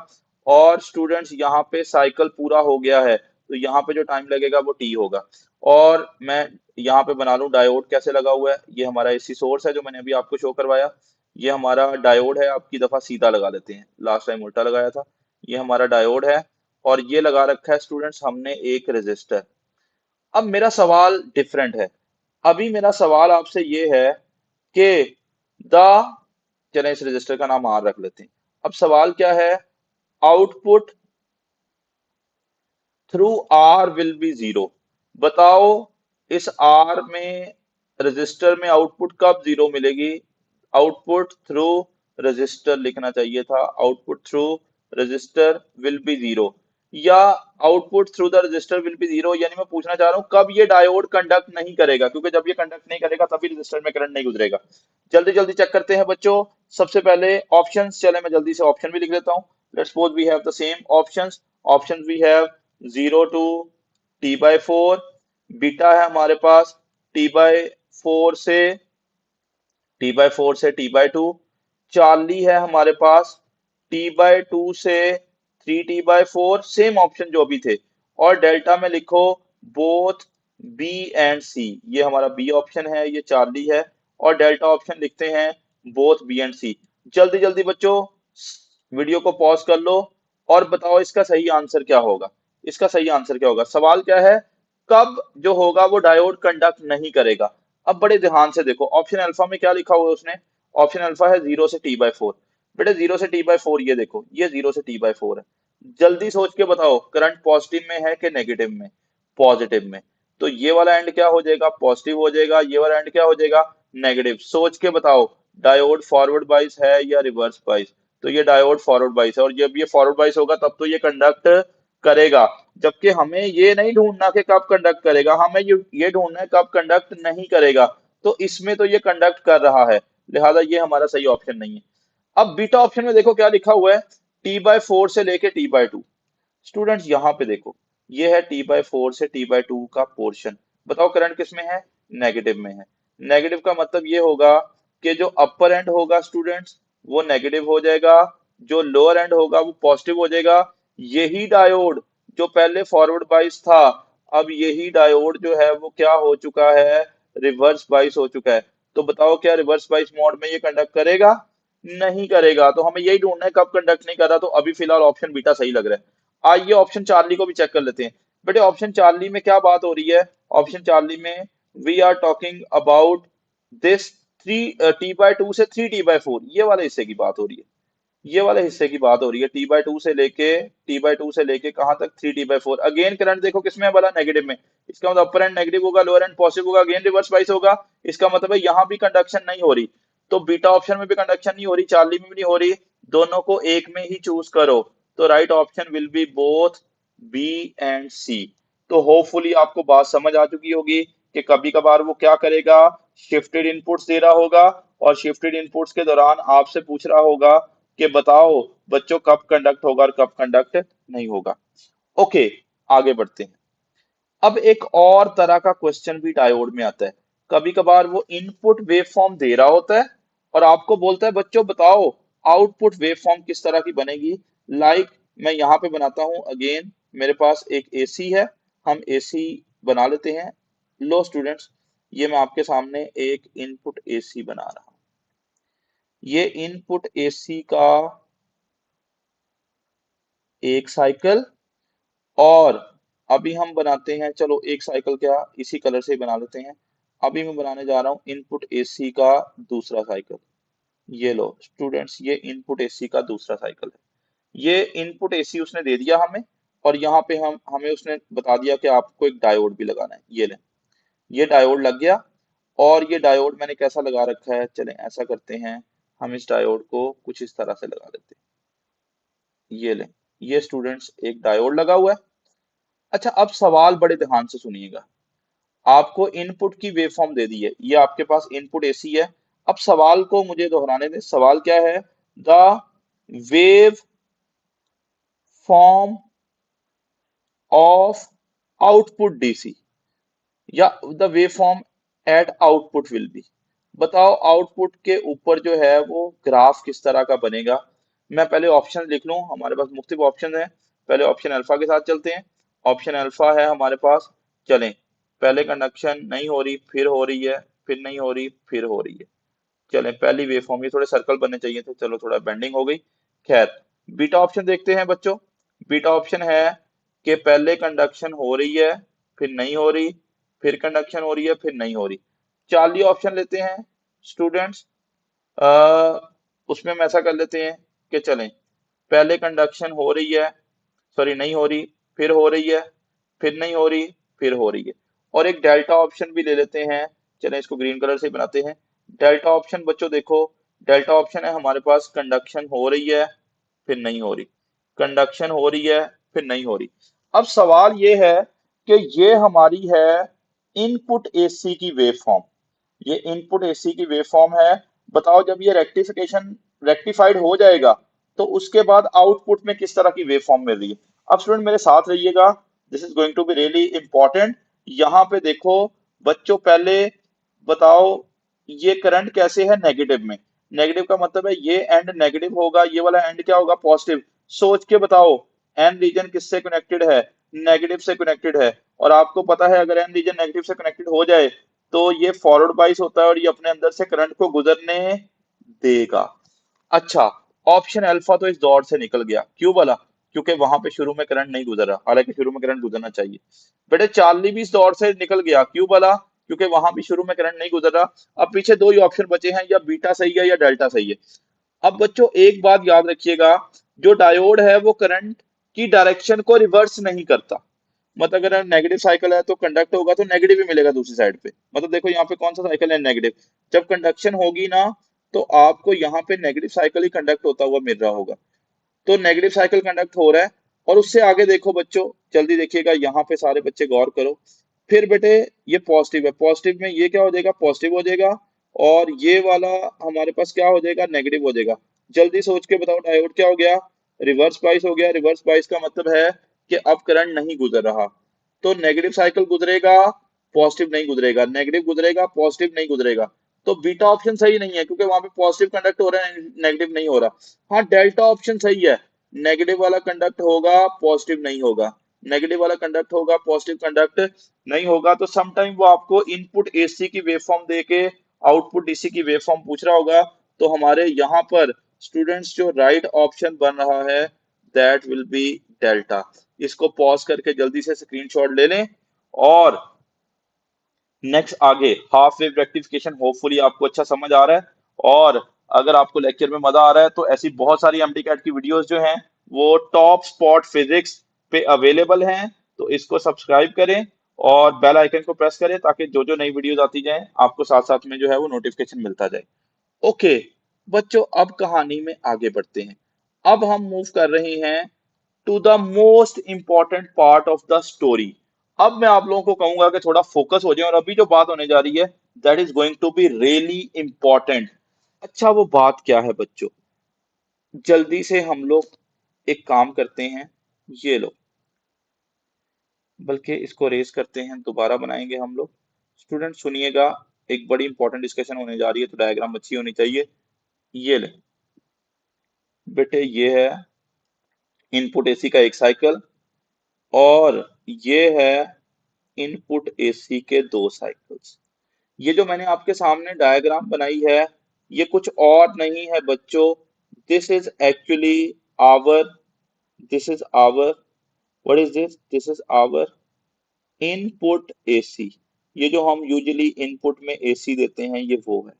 Speaker 1: और स्टूडेंट्स यहाँ पे साइकिल पूरा हो गया है, तो यहाँ पे जो टाइम लगेगा वो t होगा। और मैं यहाँ पे बना लूं डायोड कैसे लगा हुआ है। ये हमारा एसी सोर्स है जो मैंने अभी आपको शो करवाया। ये हमारा डायोड है, आपकी दफा सीधा लगा लेते हैं, लास्ट टाइम उल्टा लगाया था। ये हमारा डायोड है और ये लगा रखा है स्टूडेंट्स हमने एक रेजिस्टर। अब मेरा सवाल डिफरेंट है। अभी मेरा सवाल आपसे ये है कि द, चलें इस रजिस्टर का नाम आर रख लेते हैं। अब सवाल क्या है, output through R will be zero. बताओ इस आर में, रजिस्टर में आउटपुट कब जीरो मिलेगी। आउटपुट थ्रू रजिस्टर लिखना चाहिए था, output through resistor will be zero. या output through the resistor will be zero, यानी मैं पूछना चाह रहा हूं कब ये डायोड कंडक्ट नहीं करेगा, क्योंकि जब ये कंडक्ट नहीं करेगा तभी रजिस्टर में करंट नहीं गुजरेगा। जल्दी जल्दी चेक करते हैं बच्चों। सबसे पहले ऑप्शंस, चले मैं जल्दी से ऑप्शन भी लिख लेता हूँ। Let's suppose we have the same options. Options we have 0 to t/4, beta है हमारे पास t/4 से t/2, चार्ली है हमारे पास t/2 से 3t/4, सेम ऑप्शन जो भी थे। और डेल्टा में लिखो बोथ बी एंड सी, ये हमारा बी ऑप्शन है, ये चार्ली है। और डेल्टा ऑप्शन लिखते हैं बोथ बी एंड सी। जल्दी जल्दी बच्चों वीडियो को पॉज कर लो और बताओ इसका सही आंसर क्या होगा। इसका सही आंसर क्या होगा? सवाल क्या है? कब जो होगा वो डायोड कंडक्ट नहीं करेगा। अब बड़े ध्यान से देखो, ऑप्शन अल्फा में क्या लिखा हुआ है उसने। ऑप्शन अल्फा है 0 से t/4। बेटे 0 से t/4, ये देखो ये 0 से t/4 है। जल्दी सोच के बताओ करंट पॉजिटिव में है कि नेगेटिव में? पॉजिटिव में। तो ये वाला एंड क्या हो जाएगा? पॉजिटिव हो जाएगा। ये वाला एंड क्या हो जाएगा? नेगेटिव। सोच के बताओ डायोड फॉरवर्ड बाइस है या रिवर्स बाइस? तो ये डायोड फॉरवर्ड बाइस है, और जब ये फॉरवर्ड बाइस होगा तब तो ये कंडक्ट करेगा। जबकि हमें ये नहीं ढूंढना कि कब कंडक्ट करेगा, हमें ये ढूंढना है कब कंडक्ट नहीं करेगा। तो इसमें तो ये कंडक्ट कर रहा है, लिहाजा ये हमारा सही ऑप्शन नहीं है। अब बीटा ऑप्शन में देखो क्या लिखा हुआ है, t/4 से लेके t/2। स्टूडेंट्स यहाँ पे देखो, ये है t/4 से t/2 का पोर्शन। बताओ करंट किस में है? नेगेटिव में है। नेगेटिव का मतलब ये होगा कि जो अपर एंड होगा स्टूडेंट्स वो नेगेटिव हो जाएगा, जो लोअर एंड होगा वो पॉजिटिव हो जाएगा। यही डायोड जो पहले फॉरवर्ड बाइस था, अब यही डायोड जो है वो क्या हो चुका है? रिवर्स बाइस हो चुका है। तो बताओ क्या रिवर्स बाइस मोड में ये कंडक्ट करेगा? नहीं करेगा। तो हमें यही ढूंढना है कब कंडक्ट नहीं कर रहा। तो अभी फिलहाल ऑप्शन बीटा सही लग रहा है। आइए ऑप्शन चार्ली को भी चेक कर लेते हैं। बेटे ऑप्शन चार्ली में क्या बात हो रही है? ऑप्शन चार्ली में we are talking about this three t/2 से 3t/4, ये वाले हिस्से की बात हो रही है। ये वाले हिस्से की बात हो रही है, t/2 से लेके कहां तक? 3t/4। अगेन करंट देखो किसमें है भला? नेगेटिव में। इसका मतलब अपर एंड नेगेटिव होगा, लोअर एंड पॉजिटिव होगा, अगेन रिवर्स बाइस होगा। इसका मतलब है यहाँ भी कंडक्शन नहीं हो रही। तो बीटा ऑप्शन में भी कंडक्शन नहीं हो रही, चार्ली में भी नहीं हो रही। दोनों को एक में ही चूज करो। तो right option will be both B and C. तो होपफुली आपको बात समझ आ चुकी होगी कि कभी कभार वो क्या करेगा, शिफ्टेड इनपुट्स दे रहा होगा, और शिफ्टेड इनपुट्स के दौरान आपसे पूछ रहा होगा कि बताओ बच्चों कब कंडक्ट होगा और कब कंडक्ट नहीं होगा। ओके, आगे बढ़ते हैं। अब एक और तरह का क्वेश्चन भी डायोड में आता है। कभी कभार वो इनपुट वेव फॉर्म दे रहा होता है और आपको बोलता है बच्चों बताओ आउटपुट वेव फॉर्म किस तरह की बनेगी। लाइक मैं यहाँ पे बनाता हूँ, अगेन मेरे पास एक एसी है, हम एसी बना लेते हैं। लो स्टूडेंट्स, ये मैं आपके सामने एक इनपुट एसी बना रहा हूँ। ये इनपुट एसी का एक साइकिल, और अभी हम बनाते हैं, चलो एक साइकिल क्या इसी कलर से ही बना लेते हैं। अभी मैं बनाने जा रहा हूँ इनपुट एसी का दूसरा साइकिल। ये लो स्टूडेंट्स, ये इनपुट एसी का दूसरा साइकिल है। ये इनपुट एसी उसने दे दिया हमें, और यहाँ पे हमें उसने बता दिया कि आपको एक डायोड भी लगाना है। ये ले, ये डायोड लग गया। और ये डायोड मैंने कैसा लगा रखा है, चलें ऐसा करते हैं, हम इस डायोड को कुछ इस तरह से लगा देते हैं। ये लें, ये स्टूडेंट्स एक डायोड लगा हुआ है। अच्छा अब सवाल बड़े ध्यान से सुनिएगा। आपको इनपुट की वेवफॉर्म दे दी है, ये आपके पास इनपुट एसी है। अब सवाल को मुझे दोहराने दें। सवाल क्या है? The wave form of output DC, या the wave form at output will be. बताओ आउटपुट के ऊपर जो है वो ग्राफ किस तरह का बनेगा। मैं पहले ऑप्शन लिख लूं, हमारे पास मुख्तलिफ ऑप्शन है। पहले ऑप्शन अल्फा के साथ चलते हैं। ऑप्शन अल्फा है हमारे पास, चलें। पहले कंडक्शन नहीं हो रही, फिर हो रही है, फिर नहीं हो रही, फिर हो रही है। चलें पहली वेव फॉर्म, ये थोड़े सर्कल बनने चाहिए थे, चलो थोड़ा बेंडिंग हो गई। खैर, बीटा ऑप्शन देखते हैं बच्चों। बीटा ऑप्शन है कि पहले कंडक्शन हो रही है, फिर नहीं हो रही, फिर कंडक्शन हो रही है, फिर नहीं हो रही। चार्ली ऑप्शन लेते हैं स्टूडेंट्स। उसमें हम ऐसा कर लेते हैं कि चलें पहले कंडक्शन हो रही है, सॉरी नहीं हो रही, फिर हो रही है, फिर नहीं हो रही, फिर हो रही है। और एक डेल्टा ऑप्शन भी ले लेते हैं, चलें इसको ग्रीन कलर से बनाते हैं। डेल्टा ऑप्शन बच्चों देखो, डेल्टा ऑप्शन है हमारे पास कंडक्शन हो रही है, फिर नहीं हो रही, कंडक्शन हो रही है, फिर नहीं हो रही। अब सवाल ये है कि ये हमारी है इनपुट एसी की वेव फॉर्म। ये इनपुट एसी की वेव फॉर्म है। बताओ जब ये रेक्टिफिकेशन रेक्टिफाइड हो जाएगा तो उसके बाद आउटपुट में किस तरह की वेव फॉर्म मिल रही है। अब स्टूडेंट मेरे साथ रहिएगा, this is going to be really important. यहाँ पे देखो बच्चों, पहले बताओ ये करंट कैसे है, नेगेटिव में। नेगेटिव का मतलब है ये एंड नेगेटिव होगा, ये वाला एंड क्या होगा, पॉजिटिव। सोच के बताओ एन रीजन किससे कनेक्टेड है, नेगेटिव से कनेक्टेड है। और आपको पता है अगर एन रीजन नेगेटिव से कनेक्टेड हो जाए तो ये फॉरवर्ड बाइस होता है और ये अपने अंदर से करंट को गुजरने देगा। अच्छा, ऑप्शन अल्फा तो इस दौर से निकल गया, क्यों बोला, क्योंकि वहां पे शुरू में करंट नहीं गुजर रहा, हालांकि शुरू में करंट गुजरना चाहिए। बेटे चार्ली भी इस दौर से निकल गया, क्यों बोला, क्योंकि वहां भी शुरू में करंट नहीं गुजर रहा। अब पीछे दो ही ऑप्शन बचे हैं, या बीटा सही है या डेल्टा सही है। अब बच्चों एक बात याद रखिएगा, जो डायोड है वो करंट की डायरेक्शन को रिवर्स नहीं करता। मतलब अगर नेगेटिव साइकिल है तो कंडक्ट होगा तो नेगेटिव ही मिलेगा दूसरी साइड पे। मतलब देखो यहाँ पे कौन सा साइकिल है, नेगेटिव। जब कंडक्शन होगी ना तो आपको यहाँ पे नेगेटिव साइकिल ही कंडक्ट होता हुआ मिल रहा होगा। तो नेगेटिव साइकिल कंडक्ट हो रहा है। और उससे आगे देखो बच्चों, जल्दी देखिएगा, यहाँ पे सारे बच्चे गौर करो। फिर बेटे ये पॉजिटिव है, पॉजिटिव में ये क्या हो जाएगा, पॉजिटिव हो जाएगा। और ये वाला हमारे पास क्या हो जाएगा, नेगेटिव हो जाएगा। जल्दी सोच के बताओ डायोड क्या हो गया, रिवर्स बाइस हो गया। रिवर्स बाइस का मतलब है कि अब करंट नहीं गुजर रहा। तो नेगेटिव साइकिल गुजरेगा, पॉजिटिव नहीं गुजरेगा, नेगेटिव गुजरेगा, पॉजिटिव नहीं गुजरेगा। तो बीटा ऑप्शन सही नहीं है क्योंकि वहां पे पॉजिटिव कंडक्ट हो रहा है, नेगेटिव नहीं हो रहा। हाँ डेल्टा ऑप्शन सही है, नेगेटिव वाला कंडक्ट होगा, पॉजिटिव नहीं होगा। नेगेटिव वाला कंडक्ट होगा, पॉजिटिव कंडक्ट नहीं होगा। तो समटाइम वो आपको इनपुट एसी की वेवफॉर्म देके आउटपुट डीसी की वेवफॉर्म पूछ रहा होगा। तो हमारे यहाँ पर स्टूडेंट्स जो राइट ऑप्शन बन रहा है दैट विल बी डेल्टा। इसको पॉज करके जल्दी से स्क्रीनशॉट ले लें। और नेक्स्ट आगे हाफ वेव रेक्टिफिकेशन, होपफुली आपको अच्छा समझ आ रहा है। और अगर आपको लेक्चर में मजा आ रहा है तो ऐसी बहुत सारी एमडी कैट की वीडियोस जो हैं वो टॉप स्पॉट फिजिक्स पे अवेलेबल हैं। तो इसको सब्सक्राइब करें और बेल आइकन को प्रेस करें ताकि जो जो नई वीडियोस आती जाएं आपको साथ साथ में जो है वो नोटिफिकेशन मिलता जाए। ओके बच्चों, अब कहानी में आगे बढ़ते हैं। अब हम मूव कर रहे हैं to the most important part of the story. अब मैं आप लोगों को कहूंगा कि थोड़ा फोकस हो जाए, और अभी जो बात होने जा रही है that is going to be really important. अच्छा वो बात क्या है बच्चों, जल्दी से हम लोग एक काम करते हैं, ये लो, बल्कि इसको रेस करते हैं, दोबारा बनाएंगे हम लोग। स्टूडेंट सुनिएगा, एक बड़ी इंपॉर्टेंट डिस्कशन होने जा रही है तो डायग्राम अच्छी होनी चाहिए। ये ले बेटे, ये है इनपुट एसी का एक साइकिल, और ये है इनपुट एसी के दो साइकिल्स। ये जो मैंने आपके सामने डायग्राम बनाई है ये कुछ और नहीं है बच्चों, this is actually our, this is our, what is this, this is our input AC. ये जो हम यूजुअली इनपुट में एसी देते हैं ये वो है।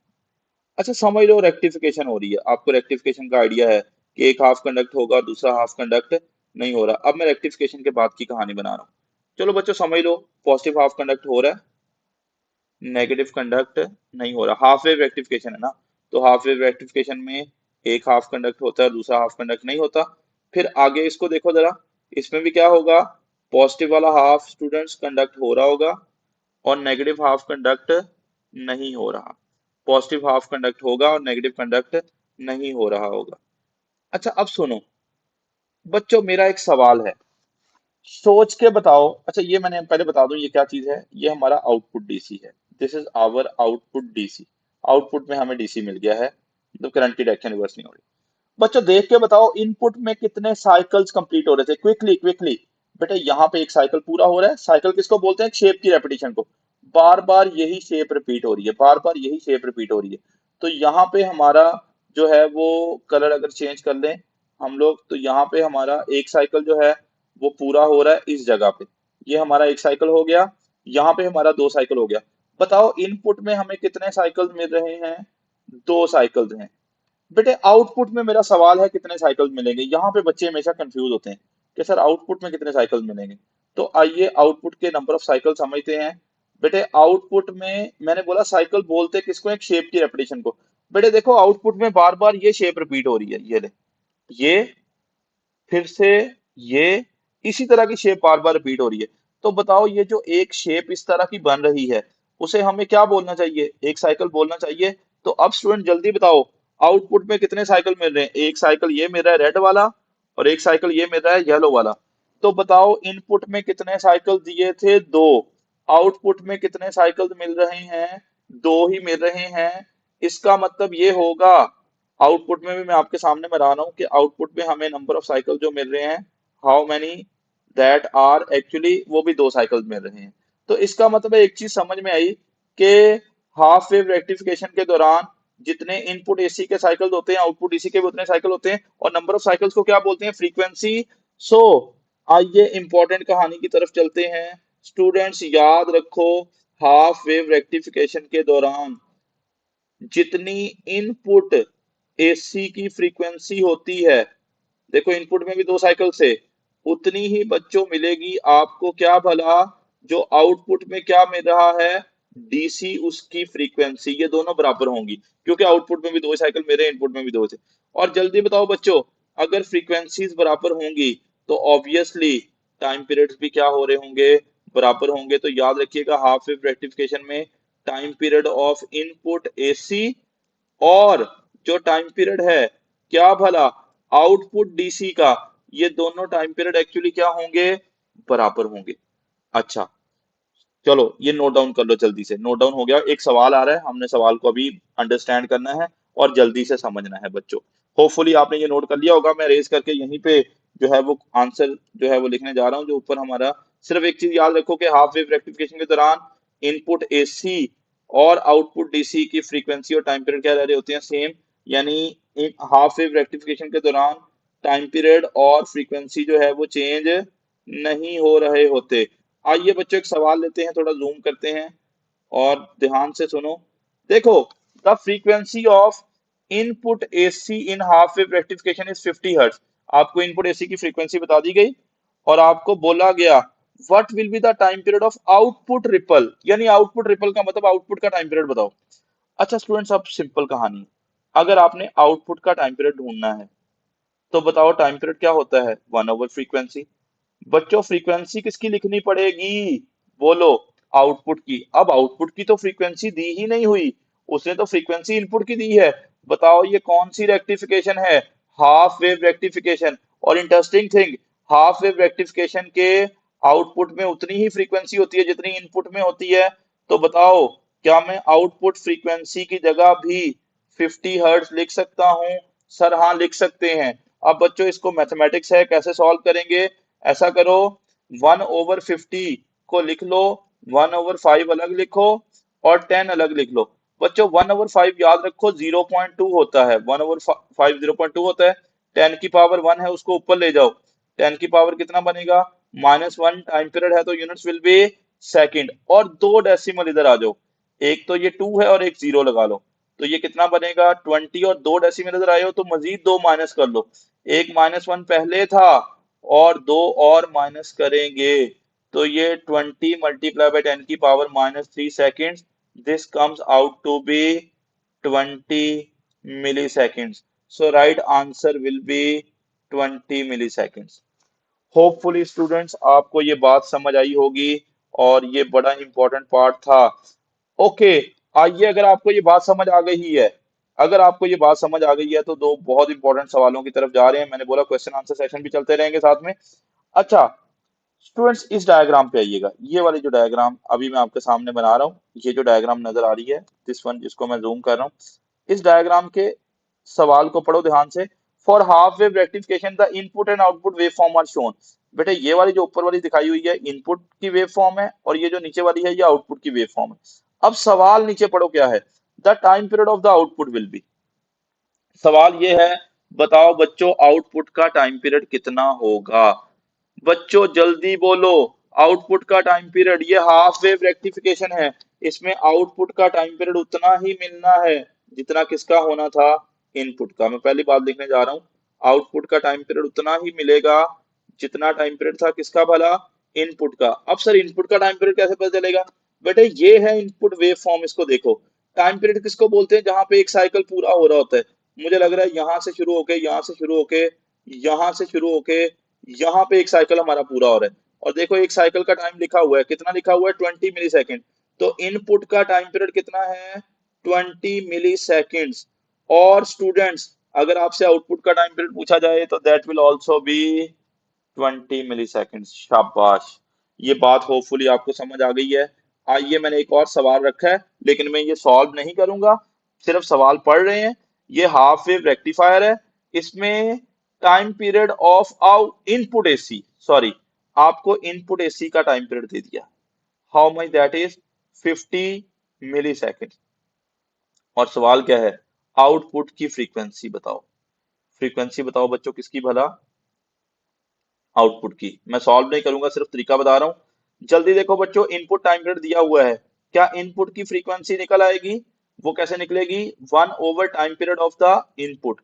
Speaker 1: अच्छा समझ लो, रेक्टिफिकेशन हो रही है, आपको रेक्टिफिकेशन का आइडिया है कि एक हाफ कंडक्ट होगा दूसरा हाफ कंडक्ट नहीं हो रहा। अब मैं रेक्टिफिकेशन के बाद की कहानी बना रहा हूँ। चलो बच्चों समझ लो, पॉजिटिव हाफ कंडक्ट हो रहा है, नेगेटिव कंडक्ट नहीं हो रहा। हाफ वेव रेक्टिफिकेशन है ना, तो हाफ वेव रेक्टिफिकेशन में एक हाफ कंडक्ट होता है दूसरा हाफ कंडक्ट नहीं होता। फिर आगे इसको देखो जरा, इसमें भी क्या होगा, पॉजिटिव वाला हाफ स्टूडेंट्स कंडक्ट हो रहा होगा और नेगेटिव हाफ कंडक्ट नहीं हो रहा। पॉजिटिव हाफ कंडक्ट होगा और नेगेटिव कंडक्ट नहीं हो रहा होगा। अच्छा अब सुनो बच्चों, मेरा एक सवाल है, सोच के बताओ। अच्छा ये मैंने पहले बता दूं ये क्या चीज है, ये हमारा आउटपुट डीसी है, this is our output DC. Output में हमें डीसी मिल गया है, तो करंट की डायरेक्शन रिवर्स नहीं हो रही। बच्चों देख के बताओ इनपुट में कितने साइकिल्स कंप्लीट हो रहे थे, क्विकली क्विकली। बेटे यहाँ पे एक साइकिल पूरा हो रहा है, साइकिल किसको बोलते हैं, शेप की रेपिटेशन को। बार बार यही शेप रिपीट हो रही है, बार बार यही शेप रिपीट हो रही है। तो यहाँ पे हमारा जो है वो कलर अगर चेंज कर लें हम लोग, तो यहाँ पे हमारा एक साइकिल जो है वो पूरा हो रहा है इस जगह पे। ये हमारा एक साइकिल हो गया, यहाँ पे हमारा दो साइकिल हो गया। बताओ इनपुट में हमें कितने साइकिल मिल रहे हैं, दो साइकिल्स हैं। बेटे आउटपुट में मेरा सवाल है कितने साइकिल मिलेंगे, यहाँ पे बच्चे हमेशा कंफ्यूज होते हैं कि सर आउटपुट में कितने साइकिल मिलेंगे। तो आइए आउटपुट के नंबर ऑफ साइकिल समझते हैं। बेटे आउटपुट में मैंने बोला साइकिल बोलते किसको, एक शेप की रेपिटेशन को। बेटे देखो आउटपुट में बार बार ये शेप रिपीट हो रही है, ये ले, ये, फिर से ये, इसी तरह की शेप बार बार रिपीट हो रही है। तो बताओ ये जो एक शेप इस तरह की बन रही है उसे हमें क्या बोलना चाहिए, एक साइकिल बोलना चाहिए। तो अब स्टूडेंट जल्दी बताओ, आउटपुट में कितने साइकिल मिल रहे हैं, एक साइकिल ये मिल रहा है रेड वाला और एक साइकिल ये मिल रहा है येलो वाला। तो बताओ इनपुट में कितने साइकिल दिए थे, दो। आउटपुट में कितने साइकिल मिल रहे हैं, दो ही मिल रहे हैं। इसका मतलब ये होगा, आउटपुट में भी मैं आपके सामने बता रहा हूँ कि आउटपुट में हमें नंबर ऑफ साइकिल जो मिल रहे हैं, how many that are actually, वो भी दो साइकिल मिल रहे हैं। तो इसका मतलब है एक चीज समझ में आई कि हाफ वेव रेक्टिफिकेशन के दौरान जितने इनपुट एसी के साइकिल होते हैं आउटपुट डीसी के भी उतने साइकिल होते हैं, और नंबर ऑफ साइकिल्स को क्या बोलते हैं, फ्रीक्वेंसी। सो आइए इंपॉर्टेंट कहानी की तरफ चलते हैं। स्टूडेंट्स याद रखो, हाफ वेव रेक्टिफिकेशन के दौरान जितनी इनपुट एसी की फ्रीक्वेंसी होती है, देखो इनपुट में भी दो साइकिल से, उतनी ही बच्चों मिलेगी आपको क्या भला, जो आउटपुट में क्या मिल रहा है, डीसी उसकी फ्रीक्वेंसी, ये दोनों बराबर होंगी, क्योंकि आउटपुट में भी दो साइकिल मेरे, इनपुट में भी दो थे। और जल्दी बताओ बच्चों, अगर फ्रीक्वेंसीज बराबर होंगी तो ऑब्वियसली टाइम पीरियड्स भी क्या हो रहे होंगे, बराबर होंगे। तो याद रखिएगा हाफ वेव रेक्टिफिकेशन में time period of input AC और जो टाइम पीरियड है क्या भला आउटपुट डीसी का, ये दोनों टाइम पीरियड एक्चुअली क्या होंगे, बराबर होंगे। अच्छा, चलो ये नोट डाउन कर लो, जल्दी से नोट डाउन हो गया। एक सवाल आ रहा है, हमने सवाल को अभी अंडरस्टैंड करना है और जल्दी से समझना है बच्चों। होपफुली आपने ये नोट कर लिया होगा, मैं रेज करके यहीं पे जो है वो आंसर जो है वो लिखने जा रहा हूँ जो ऊपर हमारा। सिर्फ एक चीज याद रखो कि हाफ वेव रेक्टिफिकेशन के दौरान इनपुट एसी और आउटपुट डीसी की फ्रीक्वेंसी और टाइम पीरियड क्या रह रहे होते हैं, सेम। यानी हाफ वेव रेक्टिफिकेशन के दौरान टाइम पीरियड और फ्रीक्वेंसी जो है वो चेंज नहीं हो रहे होते। आइए बच्चों एक सवाल लेते हैं, थोड़ा जूम करते हैं और ध्यान से सुनो। देखो, the frequency of input AC in half wave rectification is 50 hertz. आपको इनपुट एसी की फ्रीक्वेंसी बता दी गई और आपको बोला गया what will be the time period of output ripple, यानी आउटपुट रिपल का मतलब आउटपुट का टाइम पीरियड बताओ। अच्छा स्टूडेंट्स, अब सिंपल कहानी, अगर आपने आउटपुट का टाइम पीरियड ढूंढना है तो बताओ टाइम पीरियड क्या होता है, 1/फ्रीक्वेंसी। बच्चों फ्रीक्वेंसी किसकी लिखनी पड़ेगी, बोलो, आउटपुट की। अब आउटपुट की तो फ्रीक्वेंसी दी ही नहीं हुई, उसने तो फ्रीक्वेंसी इनपुट की दी है। बताओ ये कौन सी रेक्टिफिकेशन है, हाफ वेव रेक्टिफिकेशन। और interesting thing, half wave rectification के आउटपुट में उतनी ही फ्रीक्वेंसी होती है जितनी इनपुट में होती है। तो बताओ क्या मैं आउटपुट फ्रीक्वेंसी की जगह भी 50 हर्ट्ज लिख सकता हूँ, सर हाँ लिख सकते हैं। अब बच्चों इसको मैथमेटिक्स है, कैसे सॉल्व करेंगे, ऐसा करो 1/50 को लिख लो, 1/5 अलग लिखो और 10 अलग लिख लो। बच्चों 1/5 याद रखो 0.2 होता है, 1/5 0.2 होता है। 10 की पावर 1 है उसको ऊपर ले जाओ, 10 की पावर कितना बनेगा, -1। टाइम पीरियड है तो यूनिट्स विल बी सेकंड। और दो डेसिमल इधर आ जाओ, एक तो ये 2 है और एक 0 लगा लो, तो ये कितना बनेगा 20। और दो डेसिमल इधर आए हो तो मजीद दो माइनस कर लो, एक -1 पहले था और दो और माइनस करेंगे, तो ये 20 मल्टीप्लाई बाय 10 की power -3 seconds, this comes out to be 20 milliseconds. So right answer will be 20 milliseconds. Hopefully students आपको ये बात समझ आई होगी और ये बड़ा इंपॉर्टेंट पार्ट था। ओके, आइए अगर आपको ये बात समझ आ गई है, अगर आपको ये बात समझ आ गई है तो दो बहुत इंपॉर्टेंट सवालों की तरफ जा रहे हैं। मैंने बोला क्वेश्चन आंसर सेशन भी चलते रहेंगे साथ में। अच्छा स्टूडेंट्स, इस डायग्राम पे आइएगा, ये वाली जो डायग्राम अभी मैं आपके सामने बना रहा हूँ, ये जो डायग्राम नजर आ रही है, दिस वन जिसको मैं जूम कर रहा हूँ, इस डायग्राम के सवाल को पढ़ो ध्यान से। For half wave rectification the input and output wave form are shown. बेटे ये वाली जो ऊपर वाली दिखाई हुई है इनपुट की वेव फॉर्म है और ये जो नीचे वाली है ये आउटपुट की वेव फॉर्म है। अब सवाल नीचे पढ़ो क्या है, the time period of the output will B. सवाल ये है, बताओ बच्चों आउटपुट का टाइम पीरियड कितना होगा, बच्चों जल्दी बोलो। आउटपुट का टाइम पीरियड, ये हाफ वेव रेक्टिफिकेशन है, इसमें आउटपुट का टाइम पीरियड उतना ही मिलना है जितना किसका होना था, इनपुट का। मैं पहली बात लिखने जा रहा हूँ, आउटपुट का टाइम पीरियड उतना ही मिलेगा जितना टाइम पीरियड था किसका भला, इनपुट का। अब सर इनपुट का टाइम पीरियड कैसे पता चलेगा, बेटे ये है इनपुट वेव फॉर्म, इसको देखो। टाइम पीरियड किसको बोलते हैं, जहां पे एक साइकिल पूरा हो रहा होता है। मुझे लग रहा है यहां से शुरू होके, यहां से शुरू होके, यहां से शुरू होके, यहाँ पे एक साइकिल हमारा पूरा हो रहा है। और देखो एक साइकिल का टाइम लिखा हुआ है, कितना लिखा हुआ है, 20 मिली सेकेंड। तो इनपुट का टाइम पीरियड कितना है, 20 मिली सेकेंड्स। और स्टूडेंट्स अगर आपसे आउटपुट का टाइम पीरियड पूछा जाए तो that will also be 20 milliseconds. शाबाश, ये बात होपफुली आपको समझ आ गई है। आइए, मैंने एक और सवाल रखा है लेकिन मैं ये सॉल्व नहीं करूंगा, सिर्फ सवाल पढ़ रहे हैं। ये हाफ वेव रेक्टिफायर है, इसमें time period of out input AC, sorry, आपको इनपुट एसी का टाइम पीरियड दे दिया। How much that is 50 milliseconds. और सवाल क्या है, आउटपुट की फ्रीक्वेंसी बताओ। फ्रीक्वेंसी बताओ बच्चों किसकी भला, आउटपुट की। मैं सॉल्व नहीं करूंगा, सिर्फ तरीका बता रहा हूं। जल्दी देखो बच्चों, इनपुट टाइम पीरियड दिया हुआ है, क्या इनपुट की फ्रीक्वेंसी निकल आएगी? वो कैसे निकलेगी? 1 over time period of the input,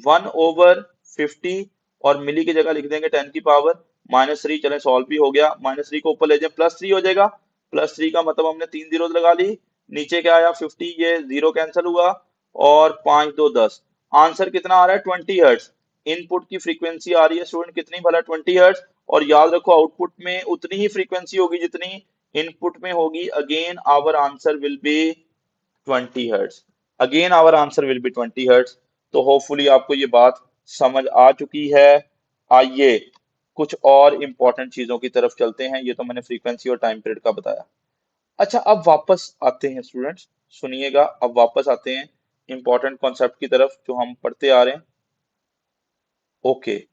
Speaker 1: 1/50, और मिली की जगह लिख देंगे 10 की पावर -3। चले सॉल्व भी हो गया, -3 को ऊपर ले जाए +3 हो जाएगा। +3 का मतलब हमने 3 जीरो लगा ली, नीचे क्या आया 50, ये जीरो कैंसिल हुआ, और 5 2 10। आंसर कितना आ रहा है? 20 हर्ट्ज। इनपुट की फ्रीक्वेंसी आ रही है स्टूडेंट कितनी भला? 20 हर्ट्ज। और याद रखो आउटपुट में उतनी ही फ्रीक्वेंसी होगी जितनी इनपुट में होगी। Again our answer will be 20 hertz. Again our answer will be 20 hertz. तो होपफुली आपको ये बात समझ आ चुकी है। आइए कुछ और इंपॉर्टेंट चीजों की तरफ चलते हैं। ये तो मैंने फ्रीक्वेंसी और टाइम पीरियड का बताया। अच्छा, अब वापस आते हैं स्टूडेंट्स, सुनिएगा, अब वापस आते हैं इंपॉर्टेंट कॉन्सेप्ट की तरफ जो हम पढ़ते आ रहे हैं। ओके,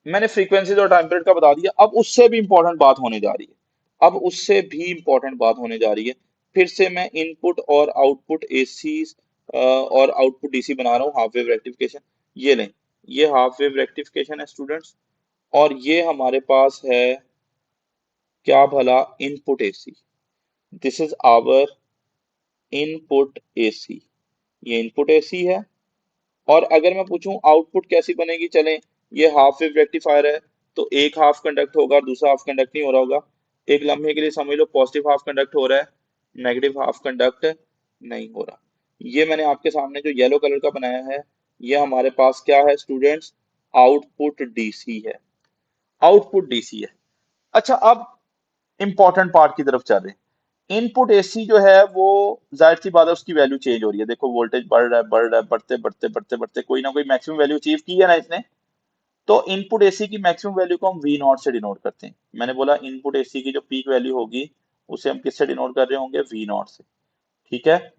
Speaker 1: मैंने फ्रीक्वेंसीज और टाइम पीरियड का बता दिया। अब उससे भी इंपॉर्टेंट बात होने जा रही है, अब उससे भी इंपॉर्टेंट बात होने जा रही है। फिर से मैं इनपुट और आउटपुट एसी और आउटपुट डीसी बना रहा हूँ, हाफ वेव रेक्टिफिकेशन। ये लें, ये हाफ वेव रेक्टिफिकेशन है स्टूडेंट्स, और ये हमारे पास है क्या भला? Input AC. This is our input AC, ये इनपुट एसी है। और अगर मैं पूछूं आउटपुट कैसी बनेगी, चलें, ये हाफ वेव रेक्टिफायर है, तो एक हाफ कंडक्ट होगा और दूसरा हाफ कंडक्ट नहीं हो रहा होगा। एक लम्हे के लिए समझ लो पॉजिटिव हाफ कंडक्ट हो रहा है, नेगेटिव हाफ कंडक्ट नहीं हो रहा। ये मैंने आपके सामने जो येलो कलर का बनाया है, ये हमारे पास क्या है स्टूडेंट्स? आउटपुट डीसी है, आउटपुट डीसी है। अच्छा, अब इंपॉर्टेंट पार्ट की तरफ चल रहे हैं। इनपुट एसी जो है वो, जाहिर सी बात है उसकी वैल्यू चेंज हो रही है। देखो वोल्टेज बढ़ रहा है, बढ़ रहा है, बढ़ते बढ़ते बढ़ते बढ़ते कोई ना कोई मैक्सिमम वैल्यू अचीव की है ना इसने। तो इनपुट एसी की मैक्सिमम वैल्यू को हम वी नॉट से डिनोट करते हैं। मैंने बोला इनपुट एसी की जो पीक वैल्यू होगी उसे हम किससे डिनोट कर रहे होंगे? वी नॉट से। ठीक है।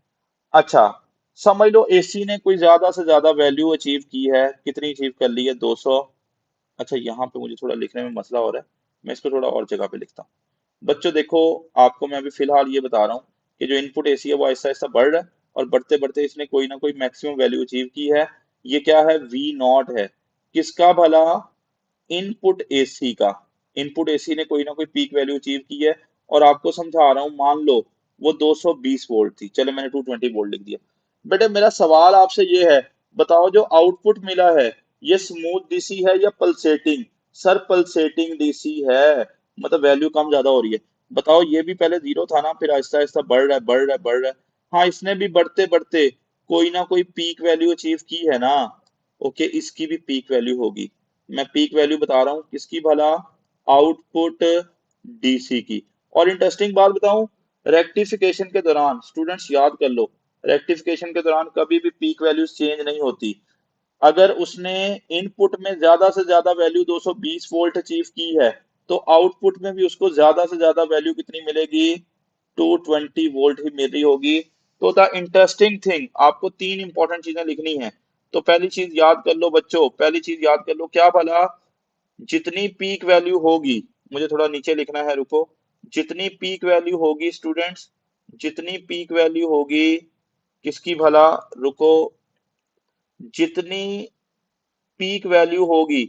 Speaker 1: अच्छा, समझ लो एसी ने कोई ज्यादा से ज्यादा वैल्यू अचीव की है, कितनी अचीव कर ली है? 200। अच्छा, यहाँ पे मुझे थोड़ा लिखने में मसला हो रहा है, मैं इसको थोड़ा और जगह पे लिखता हूँ। बच्चों देखो, आपको मैं अभी फिलहाल ये बता रहा हूँ कि जो इनपुट एसी है वो आहिस्ता आहिस्ता बढ़ रहा है, और बढ़ते बढ़ते इसने कोई ना कोई मैक्सिमम वैल्यू अचीव की है। ये क्या है? वी नॉट है। किसका भला? इनपुट एसी का। इनपुट एसी ने कोई ना कोई पीक वैल्यू अचीव की है। और आपको समझा रहा हूं, मान लो वो 220 वोल्ट थी, चलो मैंने 220 वोल्ट लिख दिया। बेटे मेरा सवाल आपसे ये है, बताओ जो आउटपुट मिला है ये स्मूथ डीसी है या पल्सेटिंग? सर पल्सेटिंग डीसी है, मतलब वैल्यू कम ज्यादा हो रही है। बताओ, ये भी पहले जीरो था ना, फिर आहिस्ता आहिस्ता बढ़ रहा है, बढ़ रहा है, बढ़ रहा है। हाँ, इसने भी बढ़ते बढ़ते कोई ना कोई पीक वैल्यू अचीव की है ना। ओके, इसकी भी पीक वैल्यू होगी। मैं पीक वैल्यू बता रहा हूँ किसकी भला? आउटपुट डीसी की। और इंटरेस्टिंग बात बताऊं, रेक्टिफिकेशन के दौरान स्टूडेंट्स याद कर लो, रेक्टिफिकेशन के दौरान कभी भी पीक वैल्यूज चेंज नहीं होती। अगर उसने इनपुट में ज्यादा से ज्यादा वैल्यू 220 वोल्ट अचीव की है, तो आउटपुट में भी उसको ज्यादा से ज्यादा वैल्यू कितनी मिलेगी? 220 वोल्ट ही मिल रही होगी। तो द इंटरेस्टिंग थिंग, आपको तीन इंपॉर्टेंट चीजें लिखनी है। तो पहली चीज याद कर लो बच्चों, पहली चीज याद कर लो क्या भला? जितनी पीक वैल्यू होगी, मुझे थोड़ा नीचे लिखना है, रुको। जितनी पीक वैल्यू होगी स्टूडेंट्स, जितनी पीक वैल्यू होगी किसकी भला? रुको, जितनी पीक वैल्यू होगी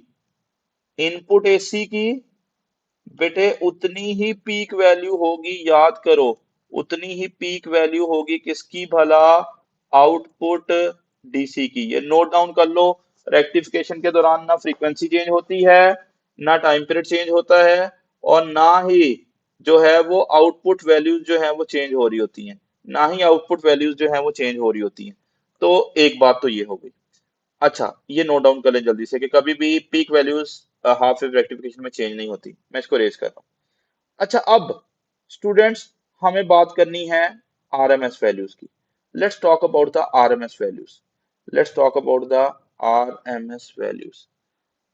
Speaker 1: इनपुट एसी की, बेटे उतनी ही पीक वैल्यू होगी, याद करो, उतनी ही पीक वैल्यू होगी किसकी भला? आउटपुट डीसी की। ये नोट डाउन कर लो। रेक्टिफिकेशन के दौरान ना फ्रीक्वेंसी चेंज होती है, ना टाइम पीरियड चेंज होता है, और ना ही जो है वो आउटपुट वैल्यूज जो है वो चेंज हो रही होती हैं, ना ही आउटपुट वैल्यूज जो है वो चेंज हो रही होती हैं। तो एक बात तो ये हो गई। अच्छा, ये नोट डाउन कर लें जल्दी से कि कभी भी peak values half wave rectification में चेंज नहीं होती। मैं इसको रेज कर रहा हूँ। अच्छा, अब स्टूडेंट्स हमें बात करनी है आरएमएस वैल्यूज की। Let's talk about the RMS values. Let's talk about the RMS values.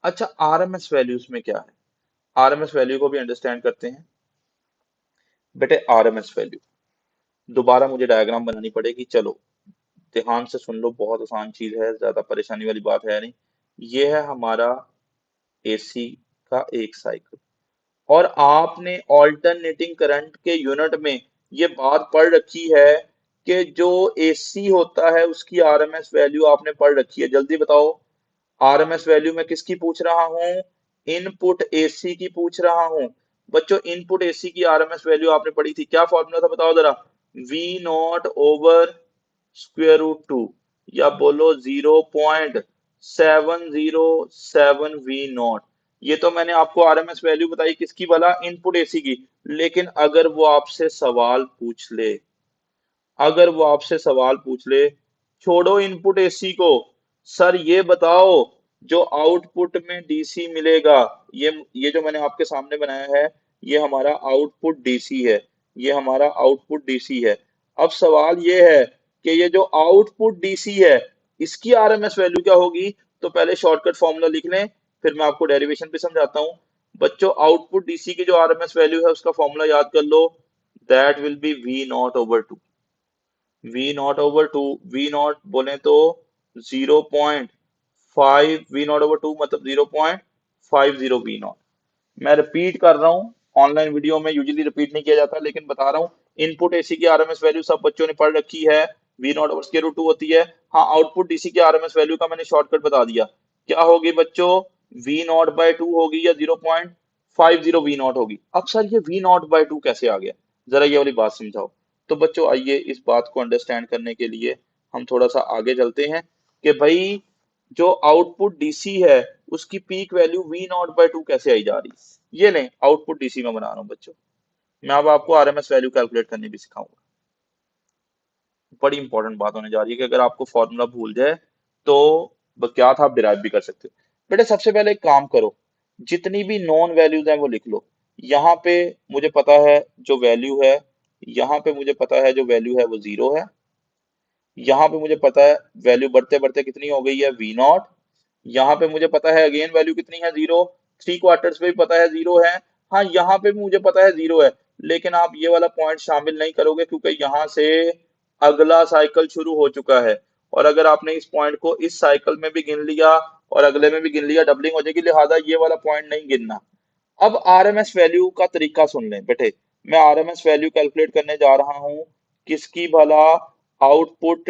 Speaker 1: अच्छा, आरएमएस वैल्यूज में क्या है? आरएमएस वैल्यू को भी अंडरस्टैंड करते हैं। बेटे आरएमएस वैल्यू, दोबारा मुझे डायग्राम बनानी पड़ेगी, चलो ध्यान से सुन लो, बहुत आसान चीज है, ज्यादा परेशानी वाली बात है नहीं। ये है हमारा एसी का एक साइकिल, और आपने ऑल्टरनेटिंग करंट के यूनिट में ये बात पढ़ रखी है कि जो एसी होता है उसकी आरएमएस वैल्यू आपने पढ़ रखी है। जल्दी बताओ, आरएमएस वैल्यू मैं किसकी पूछ रहा हूँ? इनपुट एसी की पूछ रहा हूँ। बच्चों इनपुट एसी की आरएमएस वैल्यू आपने पढ़ी थी, क्या फॉर्मूला था बताओ जरा? V not over square root two, या बोलो 0.707 वी नॉट। ये तो मैंने आपको आरएमएस वैल्यू बताई किसकी भला? इनपुट एसी की। लेकिन अगर वो आपसे सवाल पूछ ले, अगर वो आपसे सवाल पूछ ले, छोड़ो इनपुट एसी को, सर ये बताओ जो आउटपुट में डीसी मिलेगा, ये जो मैंने आपके सामने बनाया है, ये हमारा आउटपुट डीसी है, ये हमारा आउटपुट डीसी है। अब सवाल ये है कि ये जो आउटपुट डीसी है इसकी आरएमएस वैल्यू क्या होगी? तो पहले शॉर्टकट फॉर्मूला लिख लें, फिर मैं आपको डेरिवेशन भी समझाता हूँ। बच्चों आउटपुट डीसी की जो आरएमएस वैल्यू है उसका फॉर्मूला याद कर लो, that will be V not over two. V not over two, V not बोले तो 0.5, वी नॉट ओवर टू मतलब 0.50 वी नॉट। मैं रिपीट कर रहा हूँ, ऑनलाइन वीडियो में यूजुअली रिपीट नहीं किया जाता लेकिन बता रहा हूँ। इनपुट एसी की आरएमएस वैल्यू सब बच्चों ने पढ़ रखी है, V not over square root two होती है। हाँ, आउटपुट डीसी की आरएमएस वैल्यू का मैंने शॉर्टकट बता दिया, क्या होगी बच्चों? वी नॉट बाय टू होगी या 0.50 वी नॉट होगी। अब सर ये वी नॉट बाय टू कैसे आ गया, जरा ये वाली बात समझाओ। तो बच्चों आइए इस बात को अंडरस्टैंड करने के लिए हम थोड़ा सा आगे चलते हैं कि भाई जो आउटपुट डीसी है उसकी peak value V naught by two कैसे आई जा रही है। ये नहीं, आउटपुट डीसी में बना रहा हूँ बच्चों, मैं अब आपको आरएमएस वैल्यू कैलकुलेट करनी भी सिखाऊंगा। बड़ी इंपॉर्टेंट बात होने जा रही है कि अगर आपको फॉर्मूला भूल जाए तो क्या था आप डिराइव भी कर सकते हो। बेटे सबसे पहले एक काम करो, जितनी भी नॉन वैल्यूज हैं वो लिख लो। यहाँ पे मुझे पता है जो वैल्यू है, यहाँ पे मुझे पता है जो वैल्यू है वो जीरो है, यहाँ पे मुझे पता है वैल्यू बढ़ते बढ़ते कितनी हो गई है? V naught. यहाँ पे मुझे पता है अगेन वैल्यू कितनी है? जीरो। थ्री क्वार्टर्स पे भी पता है जीरो है। हाँ, यहाँ पे भी मुझे पता है जीरो है। लेकिन आप ये वाला पॉइंट शामिल नहीं करोगे क्योंकि यहाँ से अगला साइकिल शुरू हो चुका है, और अगर आपने इस पॉइंट को इस साइकिल में भी गिन लिया और अगले में भी गिन लिया, डबलिंग हो जाएगी, लिहाजा ये वाला पॉइंट नहीं गिनना। अब आरएमएस वैल्यू का तरीका सुन लें बेटे, मैं आरएमएस वैल्यू कैलकुलेट करने जा रहा हूं किसकी भला? आउटपुट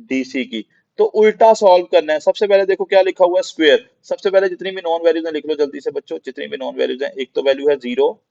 Speaker 1: डीसी की। तो उल्टा सॉल्व करना है। सबसे पहले देखो क्या लिखा हुआ है? स्क्वायर। सबसे पहले जितनी भी नॉन वैल्यूज हैं लिख लो जल्दी से बच्चों, जितनी भी नॉन वैल्यूज हैं। एक तो वैल्यू है जीरो,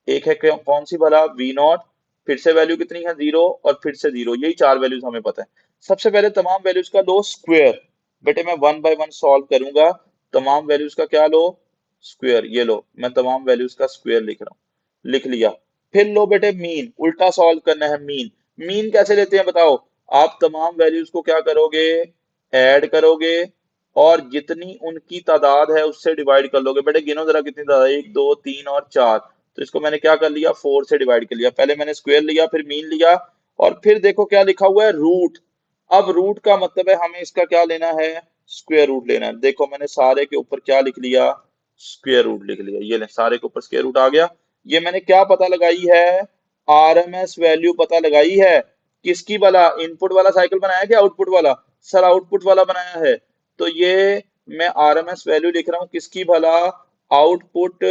Speaker 1: एक है कौन सी भला? वी नॉट, फिर से वैल्यू कितनी है? जीरो, और फिर से जीरो, यही चार वैल्यूज हमें पता है। सबसे पहले तमाम वैल्यूज का लो स्क्वायर। बेटे मैं वन बाय वन सॉल्व करूंगा, तमाम वैल्यूज का क्या लो? स्क्वायर। ये लो मैं तमाम वैल्यूज का स्क्वायर लिख रहा हूँ, लिख लिया। फिर लो बेटे मीन, उल्टा सॉल्व करना है। मीन, मीन कैसे लेते हैं बताओ? आप तमाम वैल्यूज को क्या करोगे? ऐड करोगे, और जितनी उनकी तादाद है उससे डिवाइड कर लोगे। बेटे गिनो जरा कितनी तादाद है? एक दो तीन और चार, तो इसको मैंने क्या कर लिया? फोर से डिवाइड कर लिया। पहले मैंने स्क्वायर लिया, फिर मीन लिया, और फिर देखो क्या लिखा हुआ है? रूट। अब रूट का मतलब है हमें इसका क्या लेना है? स्क्वायर रूट लेना है। देखो मैंने सारे के ऊपर क्या लिख लिया? स्क्वायर रूट लिख लिया। ये ले सारे के ऊपर स्क्वायर रूट आ गया। ये मैंने क्या पता लगाई है? आरएमएस वैल्यू पता लगाई है। किसकी भला? इनपुट वाला साइकिल बनाया क्या आउटपुट वाला? सर आउटपुट वाला बनाया है। तो ये मैं आरएमएस वैल्यू लिख रहा हूँ किसकी भला? आउटपुट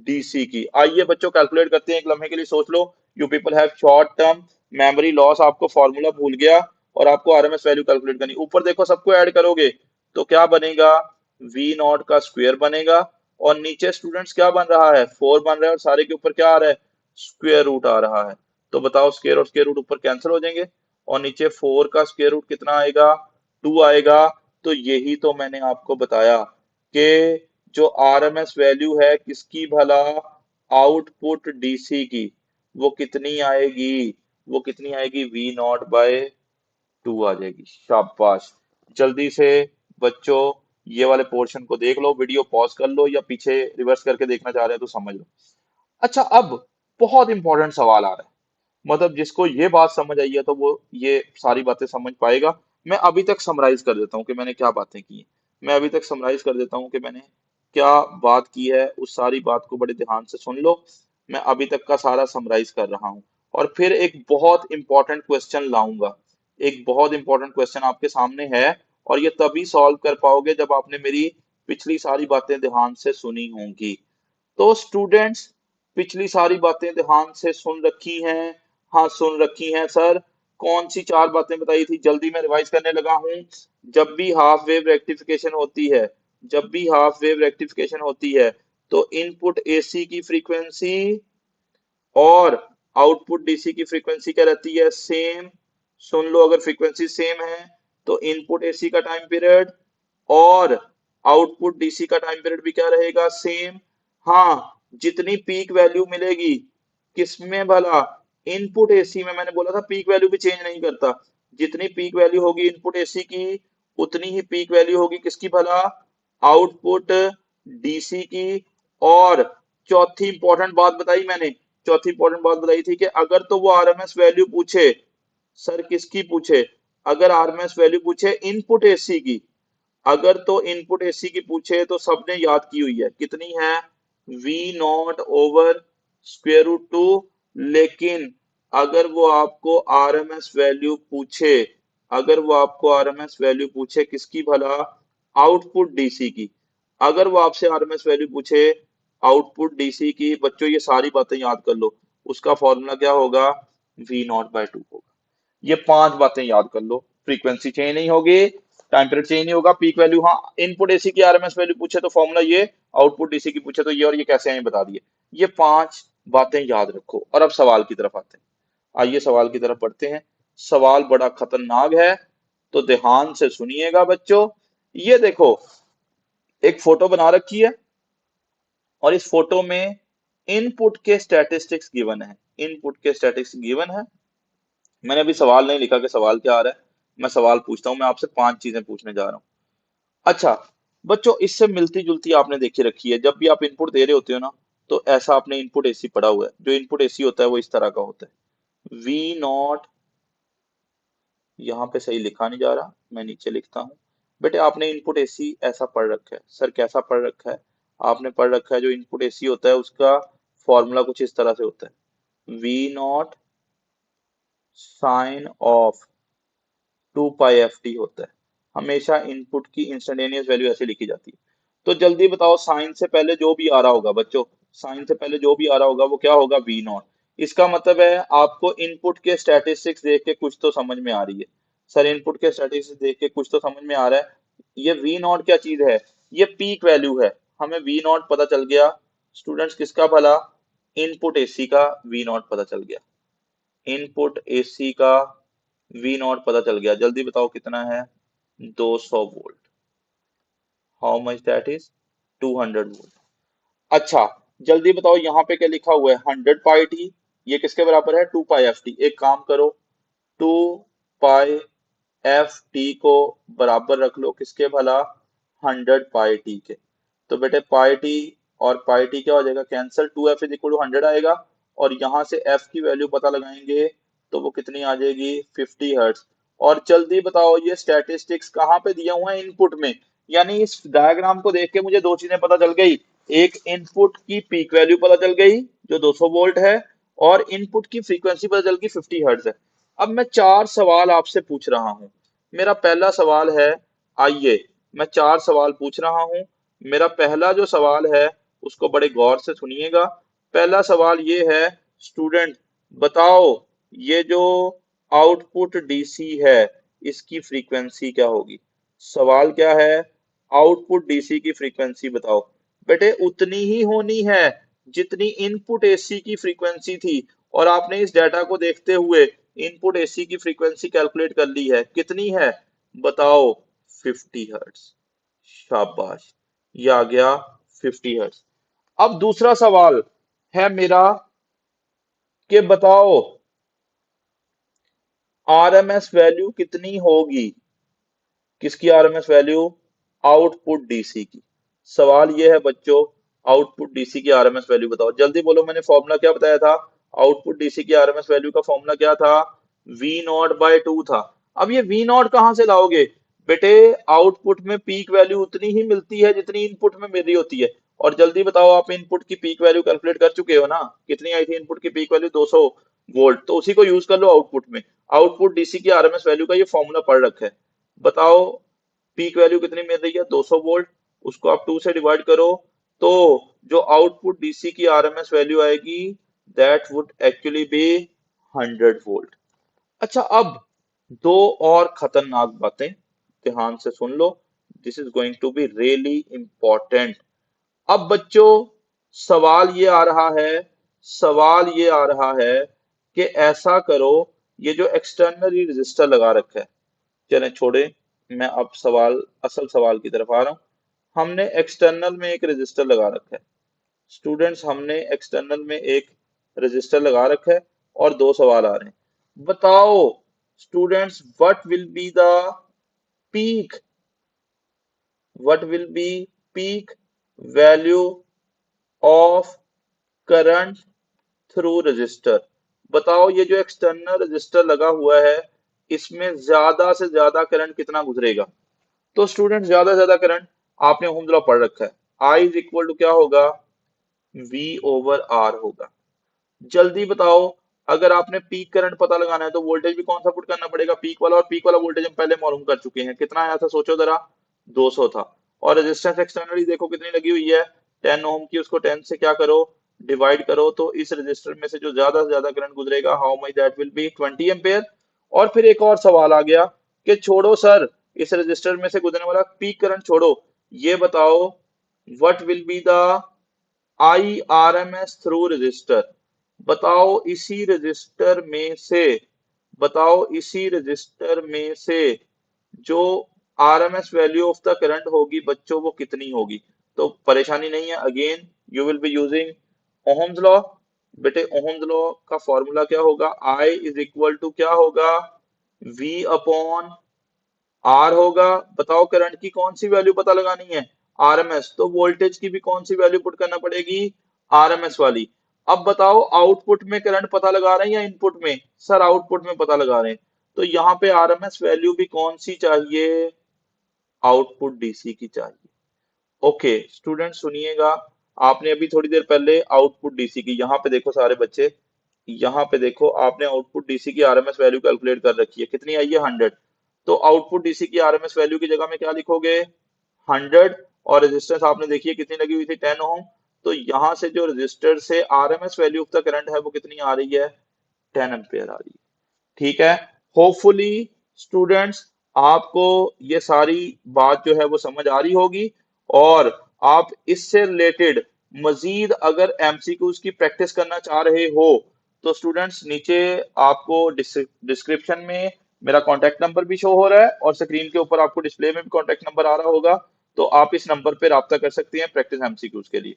Speaker 1: डीसी की। आइए बच्चों कैलकुलेट करते हैं, एक लम्हे के लिए सोच लो। You people have short term memory loss, आपको फॉर्मूला भूल गया और आपको आरएमएस वैल्यू कैलकुलेट करनी। ऊपर देखो सबको ऐड करोगे तो क्या बनेगा? वी नॉट का स्क्वायर बनेगा, और नीचे स्टूडेंट्स क्या बन रहा है? फोर बन रहा है, और सारे के ऊपर क्या आ रहा है? स्क्वायर रूट आ रहा है। तो बताओ स्क्वायर और स्क्वायर रूट ऊपर कैंसिल हो जाएंगे, और नीचे फोर का स्क्वायर रूट कितना आएगा? टू आएगा। तो यही तो मैंने आपको बताया कि जो आरएमएस वैल्यू है किसकी भला? आउटपुट डीसी की, वो कितनी आएगी? वो कितनी आएगी? वी नॉट बाय टू आ जाएगी। शाबाश। जल्दी से बच्चों ये वाले पोर्शन को देख लो, वीडियो पॉज कर लो या पीछे रिवर्स करके देखना चाह रहे हो तो समझ लो। अच्छा, अब बहुत इंपॉर्टेंट सवाल आ रहा है, मतलब जिसको ये बात समझ आई है तो वो ये सारी बातें समझ पाएगा। मैं अभी तक समराइज कर देता हूँ कि मैंने क्या बातें की हैं। मैं अभी तक समराइज कर देता हूँ कि मैंने क्या बात की है, उस सारी बात को बड़े ध्यान से सुन लो। मैं अभी तक का सारा समराइज कर रहा हूँ और फिर एक बहुत इंपॉर्टेंट क्वेश्चन लाऊंगा। एक बहुत इंपॉर्टेंट क्वेश्चन आपके सामने है और ये तभी सॉल्व कर पाओगे जब आपने मेरी पिछली सारी बातें ध्यान से सुनी होंगी। तो स्टूडेंट्स, पिछली सारी बातें ध्यान से सुन रखी हैं? हाँ, सुन रखी हैं सर। कौन सी चार बातें बताई थी? जल्दी मैं रिवाइज करने लगा हूँ। जब भी हाफ वेव रेक्टिफिकेशन होती है, जब भी हाफ वेव रेक्टिफिकेशन होती है, तो इनपुट एसी की फ्रीक्वेंसी और आउटपुट डीसी की फ्रीक्वेंसी क्या रहती है? सेम। सुन लो, अगर फ्रीक्वेंसी सेम है तो इनपुट एसी का टाइम पीरियड और आउटपुट डीसी का टाइम पीरियड भी क्या रहेगा? सेम। हाँ, जितनी पीक वैल्यू मिलेगी किसमें भला? इनपुट एसी में। मैंने बोला था पीक वैल्यू भी चेंज नहीं करता। जितनी पीक वैल्यू होगी इनपुट एसी की, उतनी ही पीक वैल्यू होगी किसकी भला? आउटपुट डीसी की। और चौथी इंपॉर्टेंट बात बताई मैंने, चौथी इंपॉर्टेंट बात बताई थी कि अगर तो वो आरएमएस वैल्यू पूछे, सर किसकी पूछे? अगर आरएमएस वैल्यू पूछे इनपुट एसी की, अगर तो इनपुट एसी की पूछे तो सबने याद की हुई है, कितनी है? V not over square root two. लेकिन अगर वो आपको आरएमएस वैल्यू पूछे, अगर वो आपको आरएमएस वैल्यू पूछे किसकी भला? आउटपुट डीसी की। अगर वो आपसे आरएमएस वैल्यू पूछे आउटपुट डीसी की, बच्चों ये सारी बातें याद कर लो। उसका फॉर्मूला क्या होगा? वी नॉट बाय टू होगा। ये पांच बातें याद कर लो। फ्रीक्वेंसी चेंज नहीं होगी, टाइम पीरियड चेंज नहीं होगा, पीक वैल्यू, हाँ इनपुट एसी की आरएमएस वैल्यू पूछे तो फॉर्मूला ये, आउटपुट डीसी की पूछे तो ये, और ये कैसे आए बता दिए। ये पांच बातें याद रखो। और अब सवाल की तरफ आते हैं। आइए सवाल की तरफ बढ़ते हैं। सवाल बड़ा खतरनाक है, तो ध्यान से सुनिएगा बच्चों। ये देखो, एक फोटो बना रखी है और इस फोटो में इनपुट के स्टैटिस्टिक्स गिवन है। इनपुट के स्टैटिस्टिक्स गिवन है। मैंने अभी सवाल नहीं लिखा कि सवाल क्या आ रहा है। मैं सवाल पूछता हूँ, मैं आपसे पांच चीजें पूछने जा रहा हूँ। अच्छा बच्चों, इससे मिलती जुलती आपने देखी रखी है, जब भी आप इनपुट दे रहे होते हो ना, तो ऐसा आपने इनपुट एसी पढ़ा हुआ है। जो इनपुट एसी होता है वो इस तरह का होता है। वी नॉट, यहाँ पे सही लिखा नहीं जा रहा, मैं नीचे लिखता हूँ। बेटे आपने इनपुट एसी ऐसा पढ़ रखा है। सर कैसा पढ़ रखा है? आपने पढ़ रखा है जो इनपुट एसी होता है उसका फॉर्मूला कुछ इस तरह से होता है। V naught sine of 2 pi F T होता है। हमेशा इनपुट की इंस्टेंटेनियस वैल्यू ऐसे लिखी जाती है। तो जल्दी बताओ, साइन से पहले जो भी आ रहा होगा बच्चों, साइन से पहले जो भी आ रहा होगा वो क्या होगा? V naught. इसका मतलब है आपको इनपुट के स्टैटिस्टिक्स देख के कुछ तो समझ में आ रही है। सर इनपुट के स्टैटिस्टिक्स देख के कुछ तो समझ में आ रहा है। ये वी नॉट क्या चीज है? ये पीक वैल्यू है। हमें वी नॉट पता चल गया। स्टूडेंट्स किसका भला? इनपुट एसी का वी नॉट पता चल गया। इनपुट एसी का वी नॉट पता चल गया। जल्दी बताओ कितना है? 200 volt. How much that is? 200 volt. अच्छा, जल्दी बताओ यहाँ पे क्या लिखा हुआ है? 100 पाई टी। ये किसके बराबर है? 2 पाई एफ टी। एक काम करो, 2 पाई एफ टी को बराबर रख लो किसके भला? 100 पाई टी के। तो बेटे पाई टी और पाई टी क्या हो जाएगा? कैंसल। 2f = 100 आएगा और यहाँ से f की वैल्यू पता लगाएंगे तो वो कितनी आ जाएगी? 50 हर्ट्ज। और जल्दी बताओ ये स्टैटिस्टिक्स कहाँ पे दिया हुआ है? इनपुट में। यानी इस डायग्राम को देख के मुझे दो चीजें पता चल गई। एक, इनपुट की पीक वैल्यू पता चल गई जो 200 वोल्ट है, और इनपुट की फ्रीक्वेंसी पता चल गई 50 हर्ट्ज है। अब मैं चार सवाल आपसे पूछ रहा हूँ। मेरा पहला सवाल है, आइए मैं चार सवाल पूछ रहा हूँ। मेरा पहला जो सवाल है उसको बड़े गौर से सुनिएगा। पहला सवाल ये है, स्टूडेंट बताओ ये जो आउटपुट डीसी है इसकी फ्रीक्वेंसी क्या होगी? सवाल क्या है? आउटपुट डीसी की फ्रीक्वेंसी बताओ। बेटे उतनी ही होनी है जितनी इनपुट एसी की फ्रीक्वेंसी थी, और आपने इस डाटा को देखते हुए इनपुट एसी की फ्रीक्वेंसी कैलकुलेट कर ली है। कितनी है बताओ? 50 हर्ट्ज। शाबाश, ये आ गया 50 हर्ट्ज। अब दूसरा सवाल है मेरा कि बताओ आरएमएस वैल्यू कितनी होगी? किसकी आरएमएस वैल्यू? आउटपुट डीसी की। सवाल ये है बच्चों, आउटपुट डीसी की आरएमएस वैल्यू बताओ। जल्दी बोलो, मैंने फॉर्मूला क्या बताया था? आउटपुट डीसी की आरएमएस वैल्यू का फॉर्मूला क्या था? वी नॉट बाय टू था। अब ये वी नॉट कहाँ से लाओगे? बेटे आउटपुट में पीक वैल्यू उतनी ही मिलती है जितनी इनपुट में मिल रही होती है। और जल्दी बताओ, आप इनपुट की पीक वैल्यू कैलकुलेट कर चुके हो ना? कितनी आई थी इनपुट की पीक वैल्यू? 200 वोल्ट। तो उसी को यूज कर लो आउटपुट में। आउटपुट डीसी की आरएमएस वैल्यू का ये फॉर्मूला पढ़ रखा है। बताओ पीक वैल्यू कितनी मिल रही है? 200 वोल्ट। उसको आप 2 से डिवाइड करो, तो जो आउटपुट डीसी की आरएमएस वैल्यू आएगी that would actually be 100 volt. अच्छा, अब दो और खतरनाक बातें ध्यान से सुन लो। This is going to be really important. अब बच्चों सवाल ये आ रहा है कि ऐसा करो, ये जो एक्सटर्नली रजिस्टर लगा रखा है, चलें छोड़े, मैं अब असल सवाल की तरफ आ रहा हूं। हमने एक्सटर्नल में एक रजिस्टर लगा रखा है। स्टूडेंट्स, हमने एक्सटर्नल में एक रजिस्टर लगा रखा है और दो सवाल आ रहे हैं। बताओ students, peak what will B peak value of current through resistor? बताओ ये जो एक्सटर्नल रजिस्टर लगा हुआ है, इसमें ज्यादा से ज्यादा करंट कितना गुजरेगा? तो स्टूडेंट ज्यादा से ज्यादा करंट आपने ओहम्स लॉ पढ़ रखा है। आई इज इक्वल टू क्या होगा? वी ओवर आर होगा। जल्दी बताओ, अगर आपने पीक करंट पता लगाना है तो वोल्टेज भी कौन सा पुट करना पड़ेगा? पीक वाला। और पीक वाला वोल्टेज हम पहले मालूम कर चुके हैं, कितना आया था सोचो जरा? 200 था। और रेजिस्टेंस एक्सटर्नली देखो कितनी लगी हुई है, 10 ओम की। उसको 10 से क्या करो? डिवाइड करो। तो इस रेजिस्टर में से जो ज्यादा से ज्यादा करंट गुजरेगा, how much that will be 20 ampere. और फिर एक और सवाल आ गया कि छोड़ो सर, इस रेजिस्टर में से गुजरने वाला पीक करंट छोड़ो, ये बताओ what will be the I R M S through resistor? बताओ इसी रजिस्टर में से जो RMS value of the current होगी बच्चों, वो कितनी होगी? तो परेशानी नहीं है, again you will be using Ohm's law. बेटे ओहम्स लॉ का फॉर्मूला क्या होगा? आई इज इक्वल टू क्या होगा? वी अपॉन आर होगा। बताओ करंट की कौन सी वैल्यू पता लगानी है? आरएमएस। तो वोल्टेज की भी कौन सी वैल्यू पुट करना पड़ेगी? आरएमएस वाली। अब बताओ आउटपुट में करंट पता लगा रहे हैं या इनपुट में? सर आउटपुट में पता लगा रहे हैं। तो यहाँ पे आरएमएस वैल्यू भी कौन सी चाहिए? आउटपुट डीसी की चाहिए। ओके स्टूडेंट सुनिएगा, आपने अभी थोड़ी देर पहले आउटपुट डीसी की, यहाँ पे देखो सारे बच्चे, यहाँ पे देखो आपने आउटपुट डीसी की आरएमएस वैल्यू कैलकुलेट कर रखी है। कितनी आई है? 100। तो आउटपुट डीसी की आरएमएस वैल्यू की जगह में क्या लिखोगे? 100। और रेजिस्टेंस आपने देखिए कितनी लगी हुई थी? 10 ओम। तो यहाँ से जो रजिस्टर से RMS value of the current है वो कितनी आ रही है? 10 एम्पियर आ रही है। ठीक है। होपफुली स्टूडेंट्स आपको ये सारी बात जो है वो समझ आ रही होगी। और आप इससे रिलेटेड मजीद अगर एमसीक्यूज की प्रैक्टिस करना चाह रहे हो तो स्टूडेंट्स नीचे आपको डिस्क्रिप्शन में मेरा कॉन्टैक्ट नंबर भी शो हो रहा है और स्क्रीन के ऊपर आपको डिस्प्ले में भी कॉन्टैक्ट नंबर आ रहा होगा। तो आप इस नंबर पे राब्ता कर सकते हैं प्रैक्टिस एमसीक्यूज के लिए।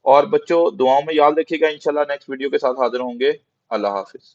Speaker 1: और बच्चों दुआओं में याद रखिएगा, इंशाल्लाह नेक्स्ट वीडियो के साथ हाजिर होंगे। अल्लाह हाफिज।